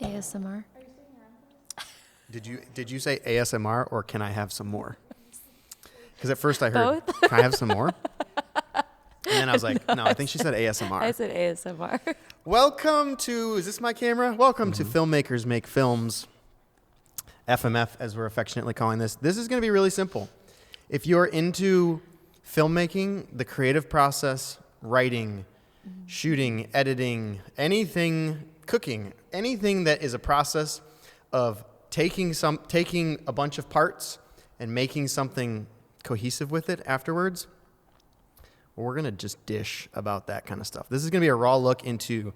ASMR. Did you say ASMR or can I have some more? Because at first I heard, can I have some more? And then I was like, no, I think she said ASMR. I said ASMR. Welcome to, is this my camera? Welcome to Filmmakers Make Films, FMF as we're affectionately calling this. This is going to be really simple. If you're into filmmaking, the creative process, writing, shooting, editing, anything, cooking, anything that is a process of taking a bunch of parts and making something cohesive with it afterwards, we're going to just dish about that kind of stuff. This is going to be a raw look into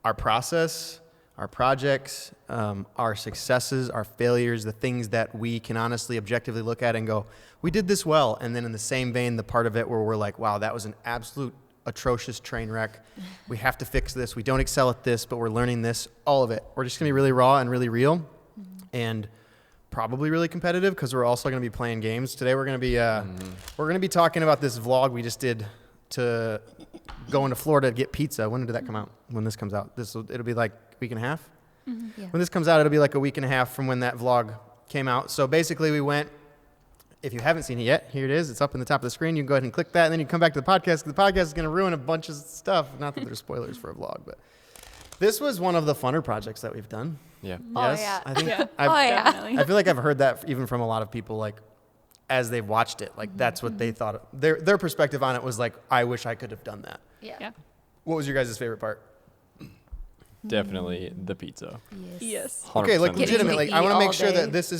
our process, our projects, our successes, our failures, the things that we can honestly, objectively look at and go, we did this well. And then in the same vein, the part of it where we're like, wow, that was an absolute atrocious train wreck. We have to fix this. We don't excel at this, but we're learning this, all of it. We're just going to be really raw and really real and probably really competitive because we're also going to be playing games. Today we're going to be talking about this vlog we just did to go into Florida to get pizza. When did that come out? When this comes out, it'll be like a week and a half. Yeah. When this comes out, it'll be like a week and a half from when that vlog came out. So basically we went, if you haven't seen it yet, here it is. It's up in the top of the screen. You can go ahead and click that and then you come back to the podcast. The podcast is going to ruin a bunch of stuff. Not that there's spoilers for a vlog, but this was one of the funner projects that we've done. Yeah. Yes. Oh, yeah. I think Definitely. I feel like I've heard that even from a lot of people, like as they've watched it, like that's what they thought. Their perspective on it was like, I wish I could have done that. Yeah. What was your guys' favorite part? Definitely the pizza. Yes. 100% Okay, like the legitimately, eat I want to make all sure day. that this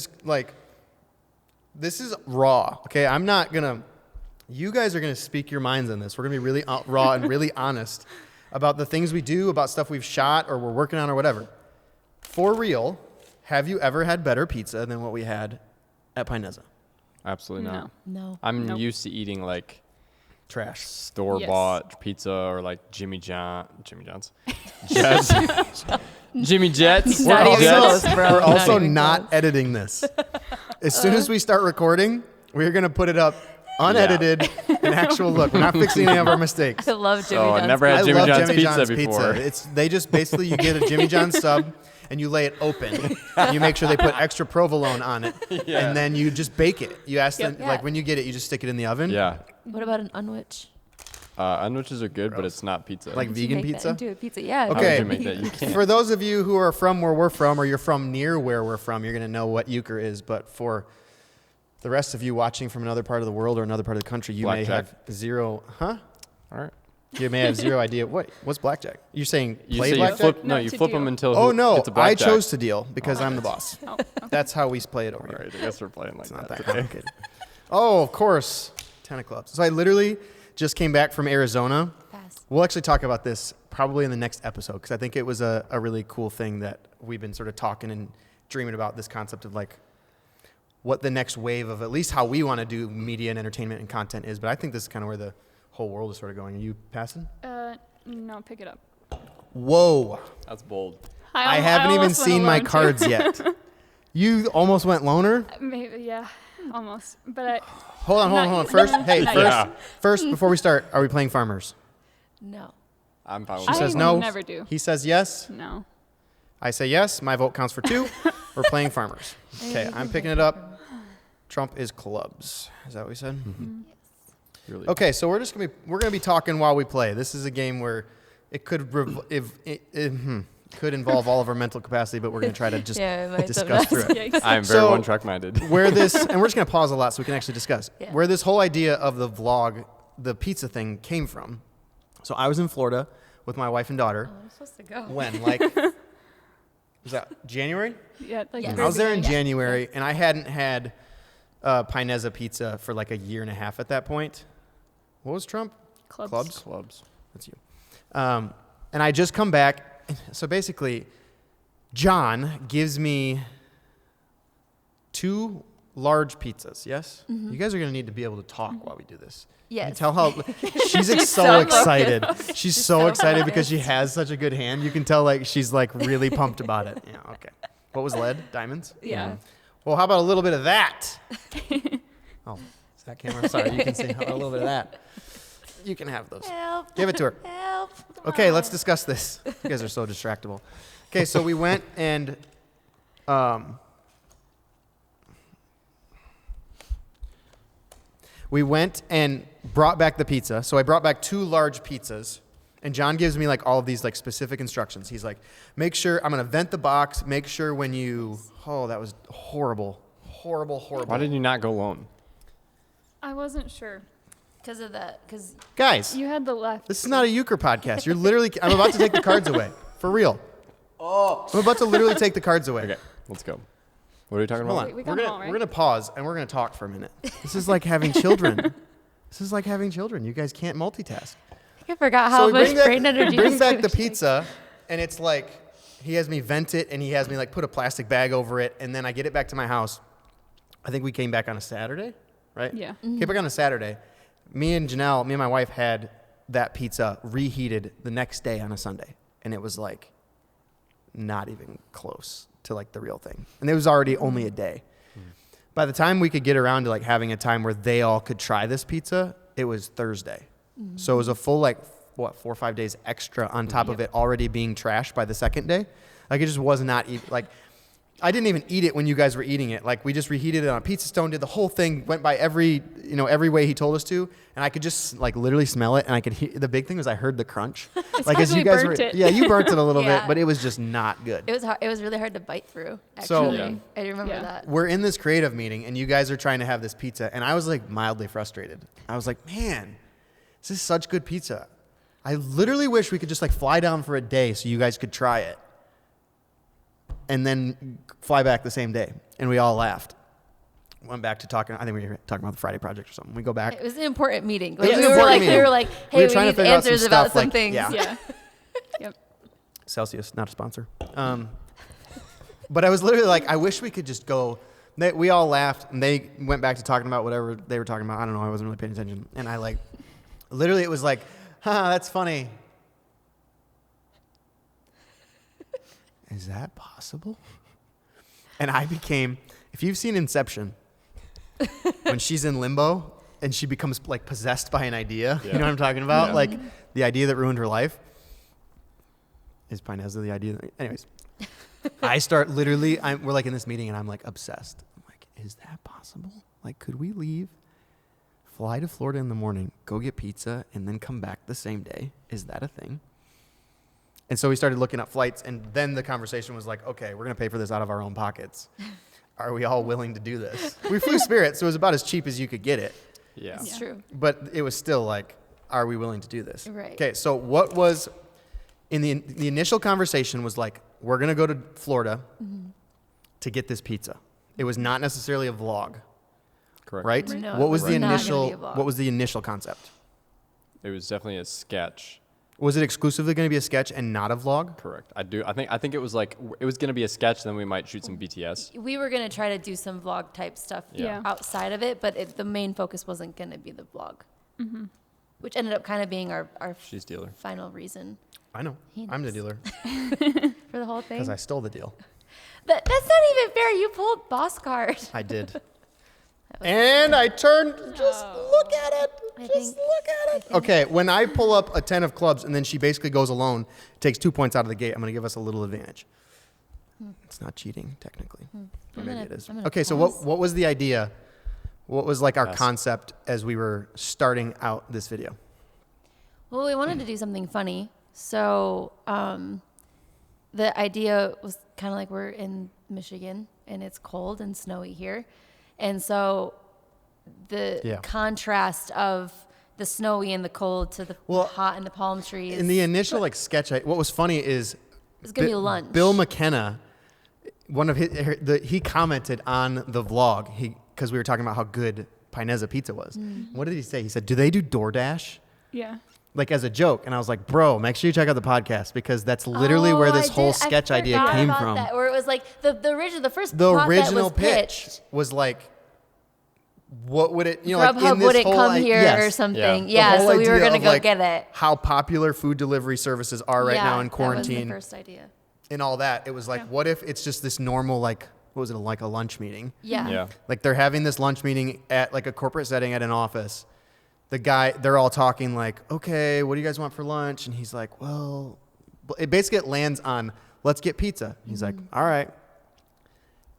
is raw. Okay, I'm not gonna. You guys are gonna speak your minds on this. We're gonna be really raw and really honest about the things we do, about stuff we've shot or we're working on or whatever. For real, have you ever had better pizza than what we had at Pinezza? Absolutely not. No. I'm Nope. used to eating like Trash. store-bought pizza or like Jimmy John's. Jets. Jimmy Jets. Not even Jets. close, bro. We're also even not close. editing this. As soon as we start recording, we're gonna put it up unedited, an actual look. We're not fixing any of our mistakes. I love Jimmy Oh, I John's. never had I Jimmy love John's Jimmy pizza John's before. pizza. They just basically you get a Jimmy John's sub and you lay it open. You make sure they put extra provolone on it, and then you just bake it. You ask them Yeah. like when you get it, you just stick it in the oven. Yeah. What about an unwich? Unwiches are good, but Gross. it's not pizza. Like Would you vegan make that pizza? into a pizza? Yeah. How would Okay. you make that? You can't. For those of you who are from where we're from, or you're from near where we're from, you're gonna know what euchre is. But for the rest of you watching from another part of the world or another part of the country, you may Blackjack. have zero. Huh? All right. You may have zero idea. What's blackjack? You're saying You play say you blackjack? flip. No, No, you to flip deal. them until. Oh no, it's a I blackjack. chose to deal because I'm the boss. Oh, That's how we play it over All here. right. I guess we're playing like It's not that. that today. complicated. Oh, of course. 10 of clubs. So I literally just came back from Arizona. Pass. We'll actually talk about this probably in the next episode because I think it was a really cool thing that we've been sort of talking and dreaming about, this concept of like what the next wave of at least how we want to do media and entertainment and content is. But I think this is kind of where the whole world is sort of going. Are you passing? No, pick it up. Whoa. That's bold. I haven't even almost went seen my alone, too. cards yet. You almost went loner? Maybe, yeah, almost. But Hold on. First, hey, not first, yet. first, before we start, are we playing farmers? No. I'm fine with She I that. says no. never do. He says yes. No. I say yes. My vote counts for 2. We're playing farmers. Okay, I'm picking it up. Trump is clubs. Is that what we said? Really. Okay, so we're gonna be talking while we play. This is a game where it could could involve all of our mental capacity, but we're gonna try to just Yeah, it might discuss through it. Yikes. I am very So- one-track minded. Where this, and we're just gonna pause a lot so we can actually discuss Yeah. where this whole idea of the vlog, the pizza thing came from. So I was in Florida with my wife and daughter. Oh, I'm supposed to go. When? Like, was that January? Yeah, like Yes. I was there in Yeah. January, and I hadn't had Pinezza pizza for like a year and a half at that point. What was Trump? clubs. Clubs. That's you. And I just come back. So basically, John gives me 2 large pizzas, yes? You guys are going to need to be able to talk while we do this. You can Yes. tell how she's so so excited. focused. She's She's so so excited because she focused. has such a good hand. You can tell like she's like really pumped about it. Yeah, okay. What was lead? Diamonds? Yeah. Well, how about a little bit of that? Oh, is that camera? Sorry, you can see. How about a little bit of that? You can have those. Help. Give it to her. Help. Okay, let's discuss this. You guys are so distractible. Okay, so we went and brought back the pizza. So I brought back 2 large pizzas. And John gives me like all of these like specific instructions. He's like, make sure I'm going to vent the box. Make sure when you, that was horrible. Why did you not go alone? I wasn't sure. Because of that. Because Guys, You had the left. this is not a euchre podcast. You're literally, I'm about to take the cards away. For real. Oh. I'm about to literally take the cards away. Okay, let's go. What are we talking Hold about? on. we We're got them all, right? going to pause and we're going to talk for a minute. This is like having children. You guys can't multitask. I forgot how we much brain energy bring this back could the take. pizza, and it's like he has me vent it, and he has me like put a plastic bag over it, and then I get it back to my house. I think we came back on a Saturday, right? Yeah. Came back on a Saturday. Me and my wife had that pizza reheated the next day on a Sunday, and it was like not even close to like the real thing, and it was already only a day. By the time we could get around to like having a time where they all could try this pizza, it was Thursday. So it was a full, 4 or 5 days extra on top of it already being trashed by the second day. Like, it just was not, I didn't even eat it when you guys were eating it. Like, we just reheated it on a pizza stone, did the whole thing, went by every way he told us to. And I could just, literally smell it. And I could hear, the big thing was I heard the crunch. As we burnt it. Yeah, you burnt it a little Yeah. bit, but it was just not good. It was hard. It was really hard to bite through. So- Actually, Yeah. I remember Yeah. that. We're in this creative meeting, and you guys are trying to have this pizza. And I was, mildly frustrated. I was like, man, this is such good pizza. I literally wish we could just fly down for a day so you guys could try it and then fly back the same day. And we all laughed. Went back to talking, I think we were talking about the Friday project or something. We go back. It was an important meeting. was an we were important like, meeting. we were like, We hey, were we, trying to need figure out some answers about stuff, some things. yeah. Yeah. Yep. Celsius, not a sponsor. But I was literally like, I wish we could just go. We all laughed, and they went back to talking about whatever they were talking about. I don't know. I wasn't really paying attention. And I literally, it was like, that's funny. Is that possible? And I became, if you've seen Inception, when she's in limbo and she becomes possessed by an idea, you know what I'm talking about? Yeah. The idea that ruined her life. Is Pinezza the idea? Anyways, I start literally, we're in this meeting and I'm obsessed. I'm like, is that possible? Could we leave, fly to Florida in the morning, go get pizza, and then come back the same day? Is that a thing? And so we started looking up flights, and then the conversation was okay, we're going to pay for this out of our own pockets. Are we all willing to do this? We flew Spirit, so it was about as cheap as you could get it. Yeah. It's Yeah. true. But it was still are we willing to do this? Right. Okay, so what was, in the initial conversation was we're going to go to Florida to get this pizza. It was not necessarily a vlog, Correct. right? No, What it was was the not gonna initial, be a vlog. what was the initial concept? It was definitely a sketch. Was it exclusively going to be a sketch and not a vlog? Correct. I think it was it was gonna be a sketch. Then we might shoot some BTS. We were going to try to do some vlog type stuff Yeah. outside of it, but the main focus wasn't going to be the vlog, which ended up kind of being our She's dealer. final reason I know. He I'm the knows. dealer for the whole thing. because I stole the deal. That's not even fair. You pulled boss card. I did. And I turned, just look at it. I Just think- look at I it. think- Okay, when I pull up a 10 of clubs and then she basically goes alone, takes 2 points out of the gate, I'm going to give us a little advantage. It's not cheating, technically. Or I'm maybe gonna- it is. I'm gonna Okay, so pause. what was the idea? What was our Yes. concept as we were starting out this video? Well, we wanted to do something funny. So the idea was kind of we're in Michigan and it's cold and snowy here. And so the Yeah. contrast of the snowy and the cold to the Well, hot and the palm trees. In the initial sketch, what was funny is It's gonna be lunch. Bill McKenna, one of he commented on the vlog because we were talking about how good Pinezza pizza was. What did he say? He said, "Do they do DoorDash?" Yeah. As a joke, and I was like, "Bro, make sure you check out the podcast because that's literally where this whole sketch idea came from." That, or it was the first The plot original that was pitched. pitch was what would it, Grubhub in this wouldn't whole come i- here yes. or something. Yeah. The Yeah, whole so we were idea gonna of, go get it. How popular food delivery services are right now in That quarantine. was the first idea. And all that. It was what if it's just this normal, what was it, a lunch meeting? Yeah. Yeah. They're having this lunch meeting at a corporate setting at an office. They're all talking okay, what do you guys want for lunch? And he's like, well, it basically lands on let's get pizza. He's like, all right.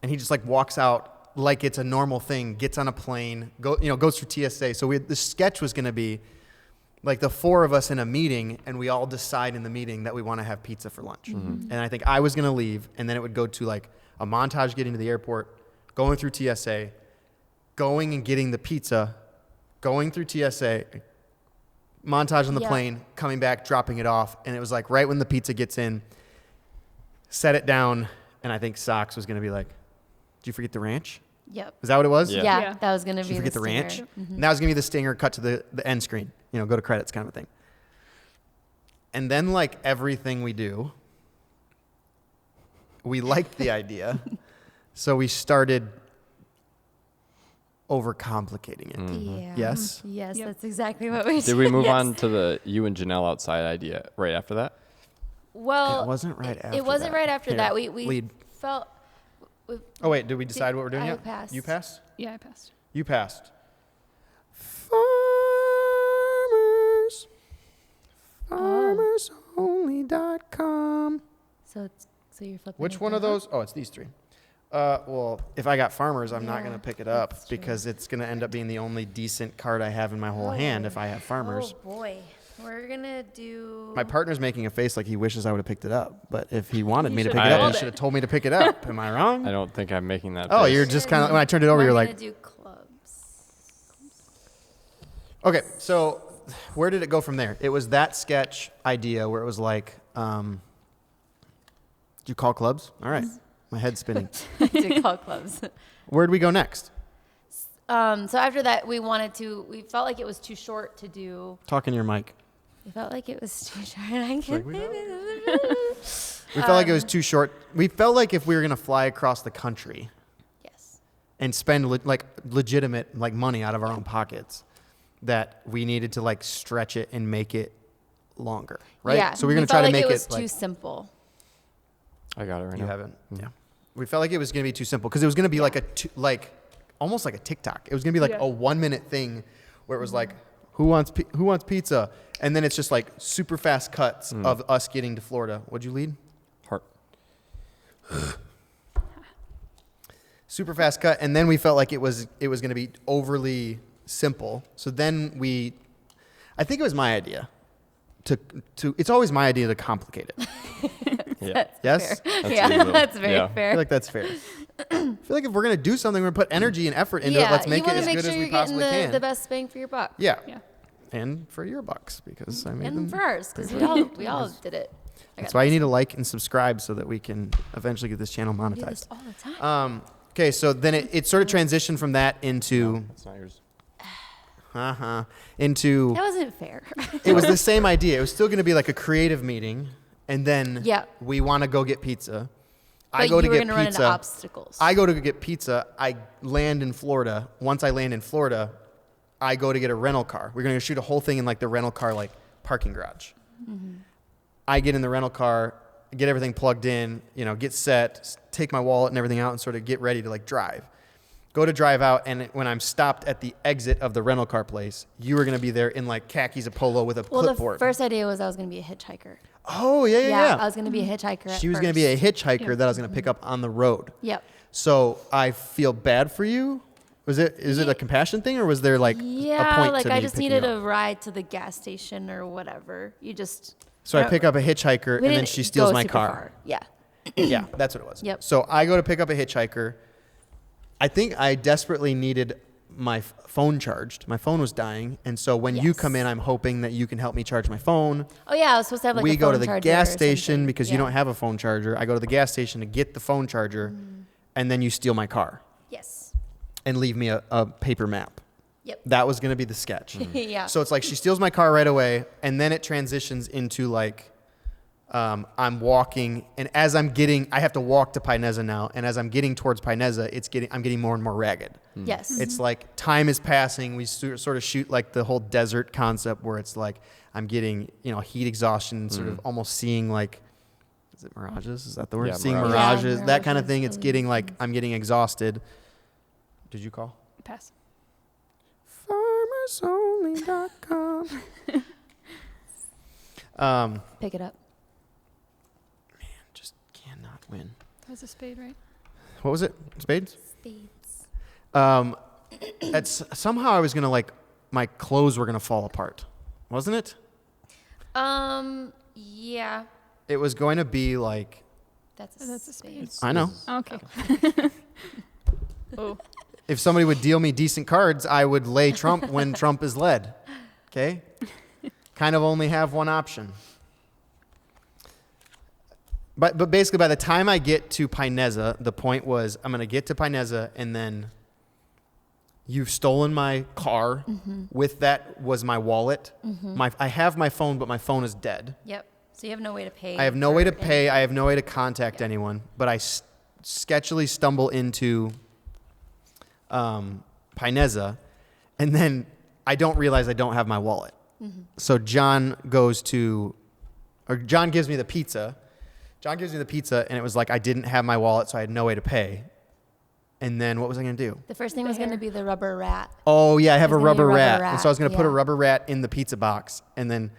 And he just like walks out like it's a normal thing, gets on a plane, goes through TSA. So the sketch was going to be like the four of us in a meeting, and we all decide in the meeting that we want to have pizza for lunch. And I think I was going to leave, and then it would go to like a montage getting to the airport, going through TSA, going and getting the pizza, going through TSA, montage on the plane, coming back, dropping it off. And it was like right when the pizza gets in, set it down, and I think Socks was going to be like, did you forget the ranch? Yep. Is that what it was? Yeah. That was going to be Did you forget the ranch? stinger. And that was going to be the stinger cut to the end screen, go to credits kind of a thing. And then like everything we do, we liked the idea. So we started overcomplicating it. Yeah. Yes? Yes, Yep. that's exactly what we did. Did we move on to the you and Janelle outside idea right after that? Well, It wasn't right after It wasn't that. right after Here, that. We lead. felt. Oh, wait, did we decide what we're doing I yet? passed. You passed? Yeah, I passed. You passed. Farmersonly.com. So you're flipping. Which it one of down? those? Oh, it's these three. Well, if I got Farmers, I'm not Yeah, going to pick it up that's true. because it's going to end up being the only decent card I have in my whole hand if I have Farmers. Oh boy, we're gonna do. My partner's making a face like he wishes I would have picked it up, but if he wanted You me to should pick it have up, he called should have told me to pick it up. Am I wrong? I don't think I'm making that. Oh, face. you're just kind of, when I turned it over, We're you're gonna like, do clubs. okay, so where did it go from there? It was that sketch idea where it was like, did you call clubs? All right, my head's spinning. Do call clubs. Where'd we go next? So after that, we felt like it was too short to do. Talk in your mic. We felt like it was too short. I can't. We felt like it was too short. We felt like if we were going to fly across the country Yes. and spend legitimate money out of our own pockets, that we needed to stretch it and make it longer, right? Yeah. So we're going to try to make it was it too simple. I got it right you now. haven't. Yeah. We felt like it was going to be too simple because it was going to be almost like a TikTok. It was going to be a 1 minute thing where it was like, who wants pizza? And then it's just super fast cuts of us getting to Florida. What'd you lead? Heart. Super fast cut. And then we felt like it was going to be overly simple. So then I think it was my idea to it's always my idea to complicate it. Yeah. Yes? That's Yeah, usual. that's very Yeah. I fair. feel like that's fair. I feel like if we're going to do something, we're going to put energy and effort into it. Let's make you it want as to make good sure as we you're getting possibly can. the best bang for your buck. Yeah. Yeah. And for your bucks because I made And them. for ours, because we all did it. That's why you need to like and subscribe so that we can eventually get this channel We do this monetized. all the time. Okay, so then it sort of transitioned from that into That's not yours. into That wasn't fair. it was the same idea. It was still going to be like a creative meeting, and then Yeah. we want to go get pizza. I But go to you were get gonna run into pizza. obstacles. I go to get pizza. I land in Florida. Once I land in Florida, I go to get a rental car. We're going to shoot a whole thing in the rental car parking garage. Mm-hmm. I get in the rental car, get everything plugged in, get set, take my wallet and everything out, and sort of get ready to drive. Go to drive out, and when I'm stopped at the exit of the rental car place, you were going to be there in khakis, a polo with a well, clipboard. the first idea was I was going to be a hitchhiker. Oh, yeah. I was going to be a hitchhiker. She was going to be a hitchhiker that I was going to pick up on the road. Yep. So I feel bad for you. Is it a compassion thing, or was there a point Yeah, to me I just picking needed you a up? ride to the gas station or whatever. So I pick up a hitchhiker, and then she steals my car. Far. Yeah. Yeah, that's what it was. Yep. So I go to pick up a hitchhiker. I think I desperately needed my phone charged. My phone was dying, and so when you Yes. come in, I'm hoping that you can help me charge my phone. Oh yeah, I was supposed to have We a go phone to the charger gas or station something. because you don't have a phone charger. I go to the gas station to get the phone charger, and then you steal my car Yes. and leave me a paper map. Yep. That was going to be the sketch. Yeah. So it's she steals my car right away, and then it transitions into I'm walking, and as I have to walk to Pineza now, and as I'm getting towards Pineza, I'm getting more and more ragged. Yes. It's time is passing. We sort of shoot the whole desert concept where it's I'm getting heat exhaustion, sort of almost seeing is it mirages? Is that the word? Yeah, Seeing mirages. mirages, Yeah, that kind of mirages, thing. It's getting I'm getting exhausted. Did you call? Pass. FarmersOnly.com. Pick it up. Just not win. That was a spade, right? What was it? Spades? Spades. It's somehow I was gonna my clothes were gonna fall apart, wasn't it? Yeah. It was going to be like. That's Oh, that's a spade. spade. I know. Okay. Oh. If somebody would deal me decent cards, I would lay Trump when Trump is led. Okay? Kind of only have one option. But basically, by the time I get to Pineza, the point was I'm going to get to Pineza, and then you've stolen my car. Mm-hmm. With that was my wallet. I have my phone, but my phone is dead. Yep. So you have no way to pay. I have no way to for pay. I have no way to contact anyone. But I sketchily stumble into Pineza, and then I don't realize I don't have my wallet. So John gives me the pizza. John gives me the pizza, and it was like I didn't have my wallet, so I had no way to pay. And then what was I going to do? The first thing was going to be the rubber rat. Oh, yeah, I have a There's gonna be rubber a rat. rubber And so I was going to put a rat, yeah. rubber rat in the pizza box and then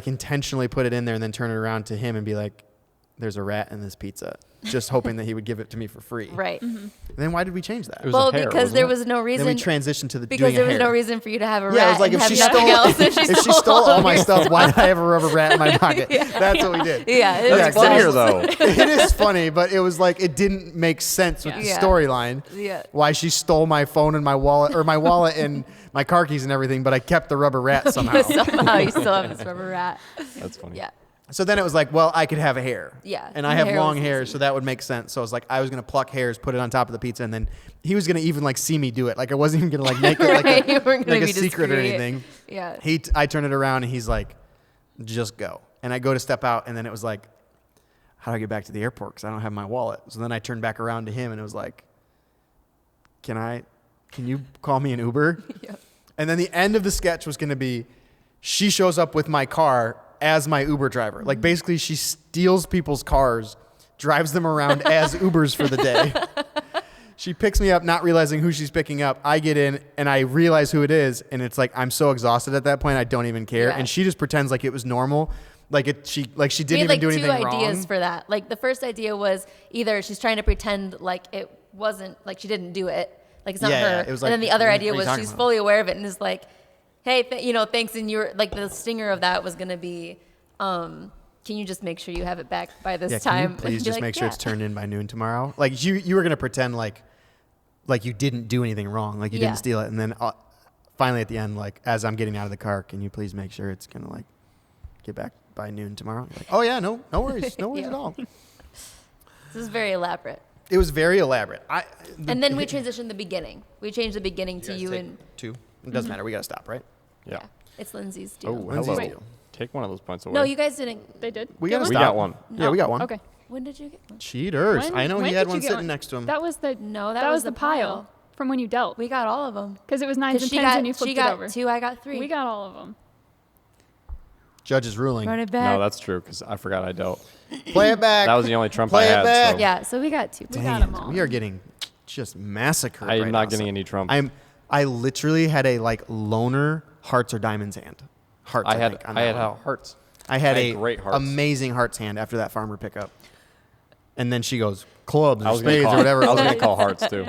intentionally put it in there and then turn it around to him and be like, there's a rat in this pizza, just hoping that he would give it to me for free. Right. And then why did we change that? It was Well, a hair, because wasn't there it? was no reason. Then we transitioned to because doing there a was hair. no reason for you to have a Yeah, it rat was like and if have she nothing stole else. if she stole all my stuff, why did I have a rubber rat in my pocket? That's what we did. Yeah, it That's was funnier exactly- though. It is funny, but it was like it didn't make sense with the Yeah. storyline. Yeah. Why she stole my phone and my wallet, or my wallet and my car keys and everything, but I kept the rubber rat somehow. Somehow you still have this rubber rat. That's funny. Yeah. So then it was like, well, I could have a hair. Yeah, And I the have hair long was hair, easy. so that would make sense. So I was like, I was going to pluck hairs, put it on top of the pizza, and then he was going to even see me do it. Like I wasn't even going to make it Right, you weren't gonna like a be secret or discreet. anything. Yeah. I turn it around and he's like, just go. And I go to step out, and then it was like, how do I get back to the airport? Because I don't have my wallet. So then I turned back around to him, and it was like, can you call me an Uber? Yeah. And then the end of the sketch was going to be, she shows up with my car as my Uber driver. Like basically she steals people's cars, drives them around as Ubers for the day. She picks me up, not realizing who she's picking up. I get in and I realize who it is. And it's like, I'm so exhausted at that point. I don't even care. Yeah. And she just pretends like it was normal. She didn't We had even like do two anything ideas wrong. for that. Like the first idea was either she's trying to pretend like it wasn't, like she didn't do it, like it's not Yeah, her. it was and like, then the other what are idea you was talking she's about? fully aware of it and is like, hey, thanks. And you're like the stinger of that was going to be, can you just make sure you have it back by this Yeah, time? can you please Be just like, make sure "Yeah." it's turned in by noon tomorrow? Like you were going to pretend like you didn't do anything wrong. Like you Yeah. didn't steal it. And then finally at the end, like as I'm getting out of the car, can you please make sure it's going to like get back by noon tomorrow? You're like, oh yeah, no worries. No worries Yeah. at all. This is very elaborate. It was very elaborate. And then we transitioned the beginning. We changed the beginning to you and two. It doesn't matter. We got to stop, right? Yeah. it's Lindsay's deal. Oh, Lindsay's hello. deal. Take one of those points away. No, you guys didn't. They did? We Get got to one? We stop. got one. Yeah, we got one. Okay. When did you get one? Cheaters. When- I know when he had did one you get sitting one? next to him. That was the No, that was the pile from when you dealt. We got all of them. Because it was nines and She tens and you got, flipped she it got over. 2, I got 3. We got all of them. Judge is ruling. Run it back. No, that's true because I forgot I dealt. Play it back. That was the only trump Play I it had. back. So Yeah, so we got 2. We got Dang 'em it. all. We are getting just massacred. I am right not now, getting so- any trump. I literally had a like loner hearts or diamonds hand. Hearts. I had think, on I that had one. hearts. I had I a had great hearts. amazing hearts hand after that farmer pickup. And then she goes clubs I or was gonna spades call, or whatever. I was gonna call hearts too.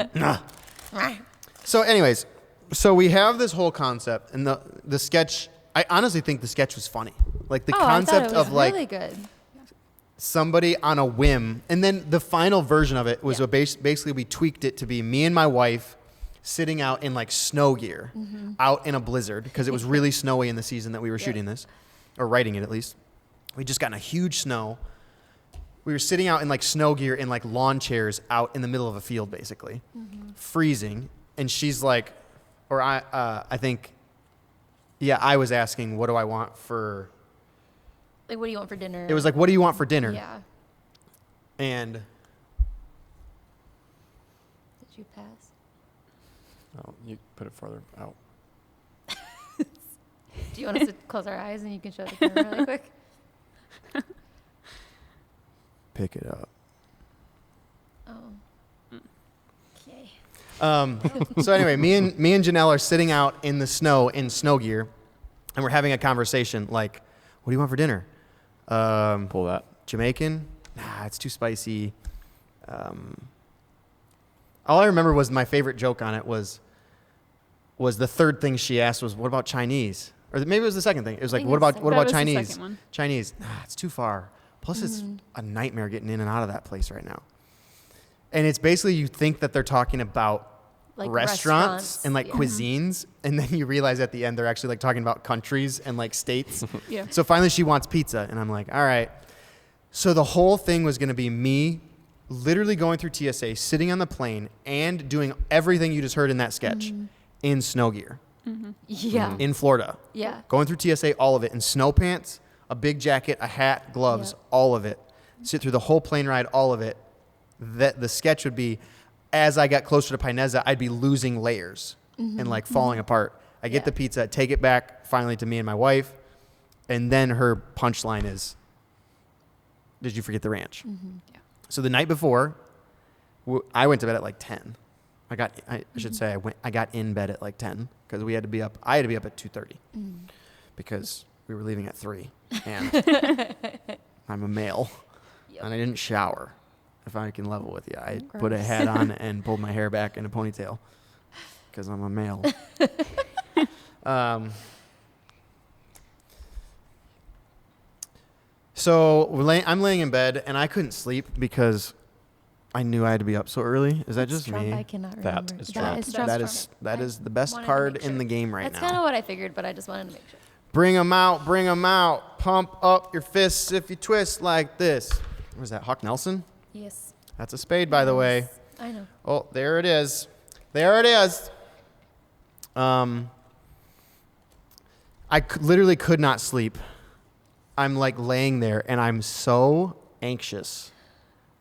So, anyways, so we have this whole concept, and the sketch. I honestly think the sketch was funny. Like the I thought concept it was of like really good. somebody on a whim, and then the final version of it was Yeah. basically we tweaked it to be me and my wife sitting out in like snow gear, out in a blizzard because it was really snowy in the season that we were shooting this, or writing it at least. We just gotten a huge snow. We were sitting out in like snow gear in like lawn chairs out in the middle of a field, basically, freezing. And she's like, or I think, yeah, I was asking, what do I want for? Like, what do you want for dinner? It was like, what do you want for dinner? Yeah. And Did you pass? Oh, you put it farther out. Do you want us to close our eyes and you can show the camera really quick? pick it up. Oh. Okay. So anyway, me and Janelle are sitting out in the snow in snow gear, and we're having a conversation like, "What do you want for dinner? Pull that. Jamaican, nah, it's too spicy. All I remember was my favorite joke on it was the third thing she asked was, what about Chinese? Or maybe it was the second thing. It was like, think what it's about That was the Chinese? second one. Chinese, nah, it's too far. Plus, it's a nightmare getting in and out of that place right now. And it's basically you think that they're talking about Like restaurants and like yeah. cuisines, and then you realize at the end they're actually like talking about countries and like states. Yeah. So finally she wants pizza, and I'm like, all right. So the whole thing was going to be me literally going through TSA, sitting on the plane, and doing everything you just heard in that sketch in snow gear Yeah. in Florida. Yeah. Going through TSA, all of it, in snow pants, a big jacket, a hat, gloves, Yep. all of it. Sit through the whole plane ride, all of it. The sketch would be, as I got closer to Pinezza, I'd be losing layers and like falling apart. I get Yeah. the pizza, take it back finally to me and my wife, and then her punchline is, did you forget the ranch? Yeah. So the night before, I went to bed at like 10. I should say I got in bed at like 10 because we had to be up. I had to be up at 2:30 because we were leaving at 3, and I'm a male, Yep. and I didn't shower. If I can level with you, I put a Gross. hat on and pulled my hair back in a ponytail because I'm a male. So I'm laying in bed, and I couldn't sleep because I knew I had to be up so early. Is that That's just Trump. me? I cannot That remember. is That Trump. is That's Trump. That Trump. is that I is the best wanted to card make in sure. the game right That's now. kind of what I figured, but I just wanted to make sure. Bring 'em out, bring 'em out. Pump up your fists if you twist like this. What is that, Hawk Nelson? Yes. That's a spade, by the way. Yes. I know. Oh, there it is. There it is. Literally could not sleep. I'm like laying there, and I'm so anxious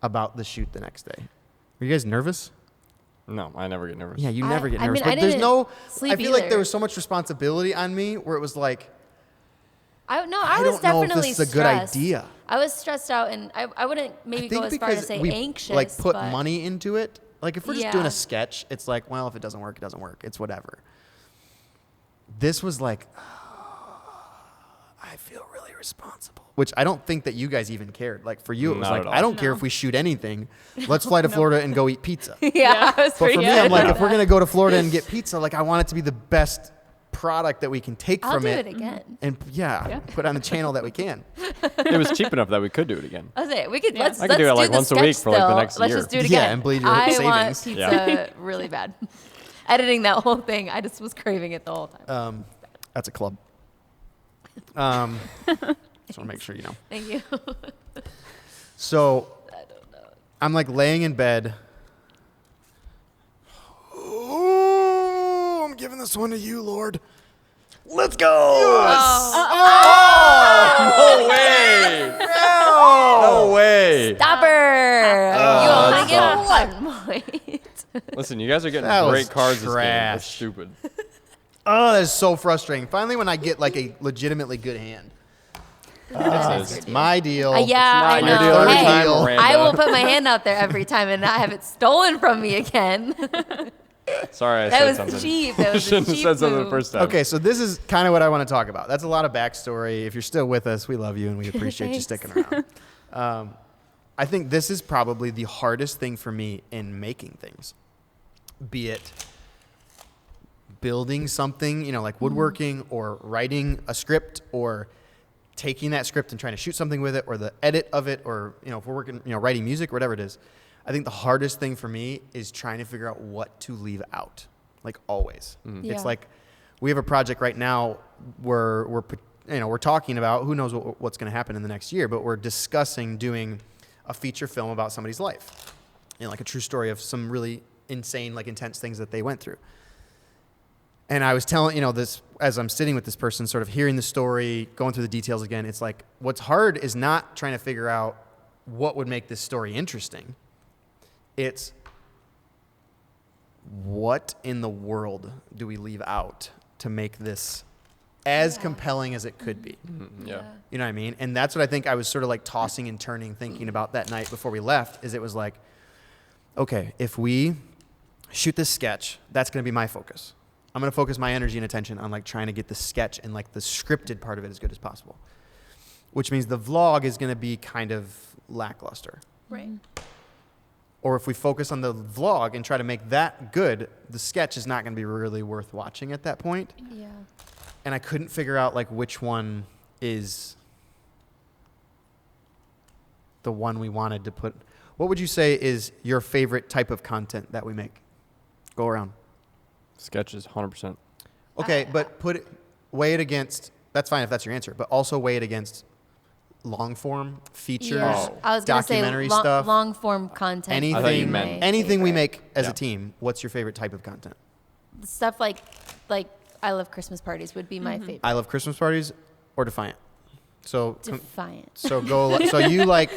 about the shoot the next day. Are you guys nervous? No, I never get nervous. Yeah, you never get I nervous. mean, I but there's didn't no. sleep I feel like either. there was so much responsibility on me where it was like, I was I don't know if definitely this is a good stressed. idea. I was stressed out, and I wouldn't maybe go as far as say we anxious. like put but money into it. Like if we're just doing Yeah. a sketch, it's like, well, if it doesn't work, it doesn't work. It's whatever. This was like, I feel really responsible. Which I don't think that you guys even cared. Like for you, it was Not like, at all. I don't care No. if we shoot anything. Let's fly to Florida and go eat pizza. yeah, I was But pretty for me, good I'm like, about if we're that. gonna go to Florida and get pizza, like I want it to be the best product that we can take I'll from do it. it again. And yeah, Yeah. put on the channel that we can. It was cheap enough that we could do it again. I was like, we could Yeah. let's I could do it, like, the once a week sketch for, like, the still. next Let's year. just do it Yeah, again. and bleed your I savings. want pizza Yeah. really bad. Editing that whole thing, I just was craving it the whole time. That's a club. Just want to make sure you know. Thank you. So I don't know. I'm like laying in bed. Oh, I'm giving this one to you, Lord. Let's go. No way! No way! Stop her! You only get stop. 1 point. Listen, you guys are getting That was great cards this game. They're trash. stupid. Oh, that is so frustrating. Finally, when I get like a legitimately good hand. This It's is my deal. Yeah, I not know. your deal every Hey, time, deal. Miranda. I will put my hand out there every time and not have it stolen from me again. Sorry, I That said was something. cheap. That was a Shouldn't have cheap said something move. the first time. Okay, so this is kind of what I want to talk about. That's a lot of backstory. If you're still with us, we love you and we appreciate you Thanks. sticking around. I think this is probably the hardest thing for me in making things, be it building something, you know, like woodworking or writing a script or taking that script and trying to shoot something with it or the edit of it or, you know, if we're working, you know, writing music, whatever it is. I think the hardest thing for me is trying to figure out what to leave out, like always. Yeah. It's like we have a project right now where we're talking about who knows what's going to happen in the next year, but we're discussing doing a feature film about somebody's life, you know, like a true story of some really insane, like intense things that they went through. And I was telling, you know, this as I'm sitting with this person, sort of hearing the story, going through the details again. It's like what's hard is not trying to figure out what would make this story interesting. It's what in the world do we leave out to make this as compelling as it could be? Yeah. You know what I mean? And that's what I think I was sort of like tossing and turning, thinking about that night before we left, is it was like, okay, if we shoot this sketch, that's going to be my focus. I'm going to focus my energy and attention on like trying to get the sketch and like the scripted part of it as good as possible. which means the vlog is going to be kind of lackluster. Right. Or if we focus on the vlog and try to make that good, the sketch is not going to be really worth watching at that point. Yeah. And I couldn't figure out like which one is the one we wanted to put. What would you say is your favorite type of content that we make? Go around. Sketches, 100%. Okay, but weigh it against, that's fine if that's your answer, but also weigh it against long form features, Yeah. I was gonna say documentary stuff, long form content. anything, I thought you meant- anything we make as Yeah. a team. What's your favorite type of content? Stuff like I love Christmas parties would be my favorite. I love Christmas parties or Defiant. So Defiant. so so you like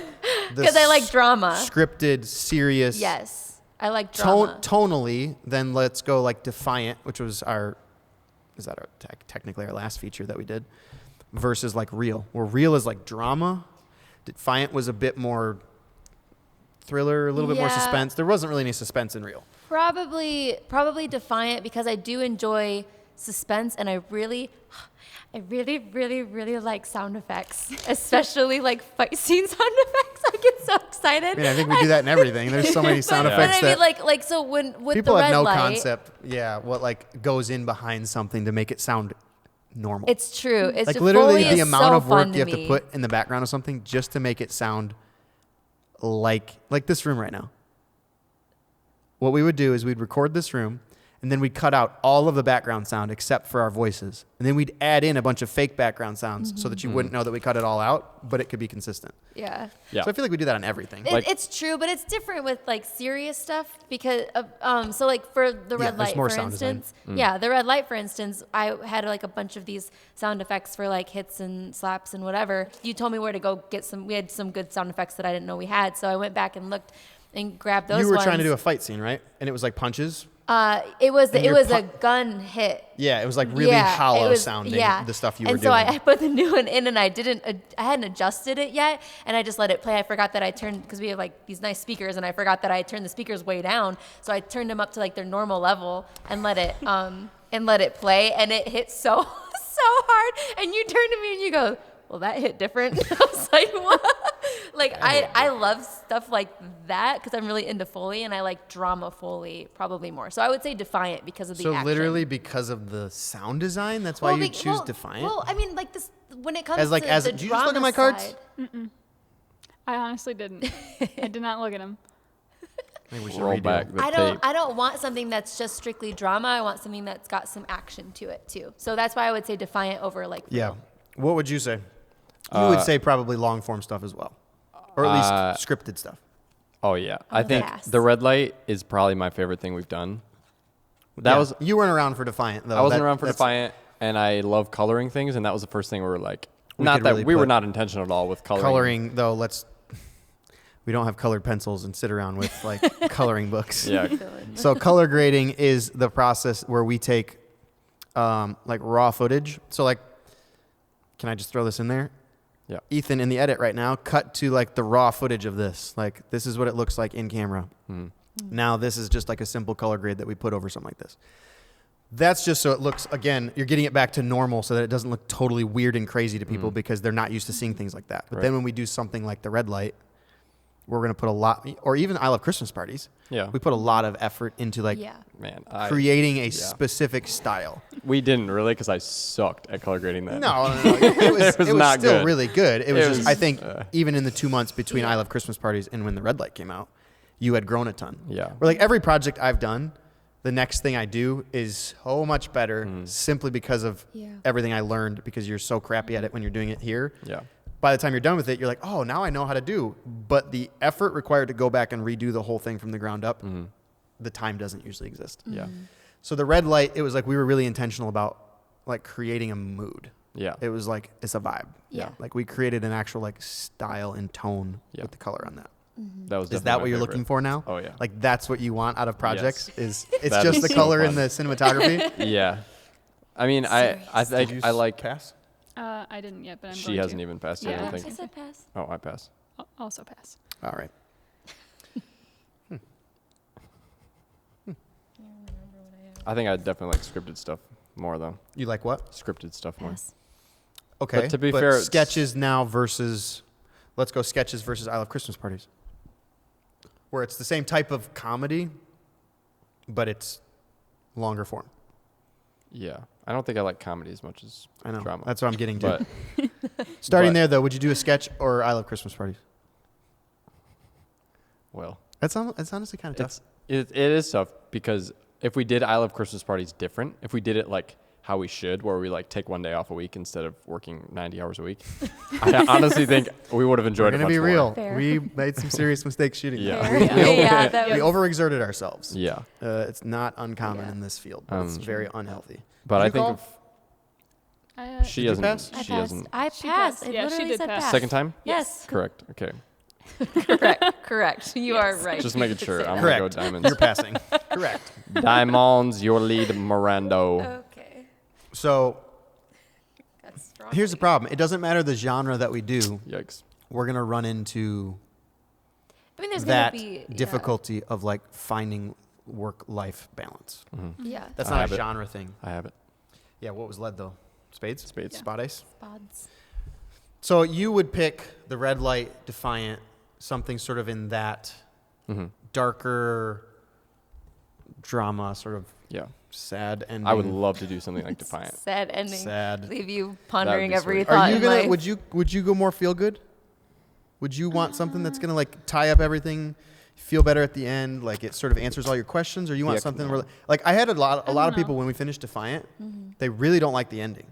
the Because I like drama. scripted, serious. Yes. I like drama. Tonally, then let's go like Defiant, which was technically our last feature that we did, versus like Real, where Real is like drama. Defiant was a bit more thriller, a little bit more Yeah. suspense. There wasn't really any suspense in Real. Probably Defiant because I do enjoy suspense and I really like sound effects, especially like fight scene sound effects. I get so excited. I mean, I think we do that in everything. There's so many sound But effects I mean, that like so when with people the have red no light, concept. Yeah, what like goes in behind something to make it sound normal. it's true. It's like just literally Foley the is amount so of work fun you have to me. put in the background of something just to make it sound like this room right now. What we would do is we'd record this room and then we'd cut out all of the background sound except for our voices. And then we'd add in a bunch of fake background sounds so that you wouldn't know that we cut it all out, but it could be consistent. Yeah. Yeah. So I feel like we do that on everything. It's true, but it's different with like serious stuff because of, so like for the red there's light, more for sound design. instance, yeah, the red light, for instance, I had like a bunch of these sound effects for like hits and slaps and whatever. You told me where to go get some. We had some good sound effects that I didn't know we had, so I went back and looked and grabbed those. You were ones. trying to do a fight scene, right? And it was like punches. It was and it your was a pu- gun hit. Yeah, it was like really Yeah, hollow it was- sounding, yeah. the stuff you and were so doing. I put the new one in and I hadn't adjusted it yet and I just let it play. I forgot that I turned, because we have like these nice speakers and I forgot that I turned the speakers way down. So I turned them up to like their normal level and let it play, and it hit so hard, and you turned to me and you go, well, that hit different. I was like, what? Like, I love stuff like that because I'm really into Foley and I like drama Foley probably more. So I would say Defiant because of the So action. literally because of the sound design, that's why you choose Defiant? Well, I mean, like this, when it comes As like- to as- the did you just look at drama my cards? side- I honestly didn't. I did not look at them. I think we should Roll redo back it. the I tape. don't want something that's just strictly drama. I want something that's got some action to it too. So that's why I would say Defiant over like Yeah. Real. What would you say? You would say probably long form stuff as well, or at least scripted stuff. Oh, yeah. I think Yes. the red light is probably my favorite thing we've done. That Yeah. was You weren't around for Defiant though. I wasn't around for That's- Defiant, and I love coloring things, and that was the first thing we were like, We not could that really we were put not intentional at all with coloring. Coloring though, we don't have colored pencils and sit around with like coloring books. Yeah. So color grading is the process where we take like raw footage. So like, can I just throw this in there? Yeah. Ethan, in the edit right now, cut to like the raw footage of this. Like this is what it looks like in camera. Mhm. Now this is just like a simple color grade that we put over something like this. That's just so it looks, again, you're getting it back to normal so that it doesn't look totally weird and crazy to people because they're not used to seeing things like that. But Right. then when we do something like the red light, we're going to put a lot, or even I Love Christmas Parties. Yeah. We put a lot of effort into like Yeah. Man, creating a specific style. we didn't really because I sucked at color grading that. No. It was, was it was not still good. really good. It was It just, was, I think, even in the 2 months between Yeah. I Love Christmas Parties and when the red light came out, you had grown a ton. Yeah. Where like every project I've done, the next thing I do is so much better simply because of Yeah. everything I learned because you're so crappy at it when you're doing it here. Yeah. By the time you're done with it, you're like, oh, now I know how to do. But the effort required to go back and redo the whole thing from the ground up, the time doesn't usually exist. Yeah. So the red light, it was like we were really intentional about like creating a mood. Yeah. It was like, it's a vibe. Yeah. Like we created an actual like style and tone Yeah. with the color on that. That was Is definitely that my what you're favorite. looking for now? Oh, yeah. Like that's what you want out of projects is it's That just is the so color fun. and the cinematography? Yeah. I mean, I think I like. pass? I didn't yet, but I'm She going hasn't to. even passed Yeah. yet, I I think. said pass. Oh, I passed. Also pass. All right. I think I definitely like scripted stuff more, though. You like what? Scripted stuff more. Pass. Okay. But to be fair, it's- sketches now versus, let's go sketches versus I Love Christmas Parties. Where it's the same type of comedy, but it's longer form. Yeah. I don't think I like comedy as much as I know. drama. That's what I'm getting to. But Starting but- there, though, would you do a sketch or I Love Christmas Parties? well, That's honestly kind of tough. it is tough because if we did I Love Christmas Parties different, if we did it like how we should, where we like take one day off a week instead of working 90 hours a week, I honestly think we would have We're enjoyed it going to much be more. real. Fair. We made some serious mistakes shooting. Yeah. that. Fair. Yeah, that We was- overexerted ourselves. Yeah. It's not uncommon Yeah. in this field, but it's very unhealthy. But Did I you think call? if she Did you hasn't. pass? I She passed. hasn't. I She passed. passed. I Yeah, she literally did said pass. pass. Second time? Yes. Correct. Okay. Correct. You are right. Just making to sure. say I'm that. gonna go Correct. diamonds. You're passing. Correct. Diamonds, your lead, Mirando. Okay. So That's strong. here's the problem. It doesn't matter the genre that we do. Yikes. We're going to run into I mean, there's that gonna be difficulty of like finding work-life balance. Yeah. That's I not have a it. genre thing. I have it. Yeah, what was led though? Spades? Spades. Spot ace? Spods. So you would pick the red light, Defiant, something sort of in that Mm-hmm. darker drama, sort of Yeah. sad ending. I would love to do something like Defiant. Sad ending. Sad. Leave you pondering be every sweet. thought Are you in gonna? life. Would you go more feel good? Would you want something that's gonna like tie up everything, feel better at the end, like it sort of answers all your questions, or you want Yeah, something no. where like I had a lot of don't people know. when we finished Defiant, they really don't like the ending,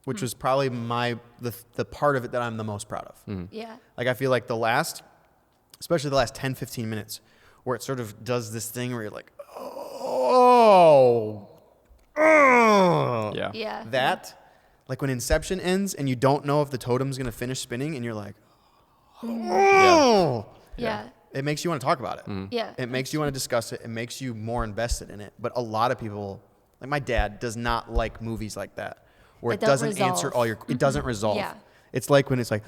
which was probably the part of it that I'm the most proud of. Yeah. Like I feel like especially the last 10, 15 minutes, where it sort of does this thing where you're like, oh. Yeah. Yeah. That, like when Inception ends and you don't know if the totem's gonna finish spinning, and you're like, oh, Yeah. it makes you want to talk about it. Yeah. It makes you want to discuss it. It makes you more invested in it. But a lot of people, like my dad, does not like movies like that, where That it don't doesn't answer resolve. all your. It doesn't resolve. Yeah. It's like when it's like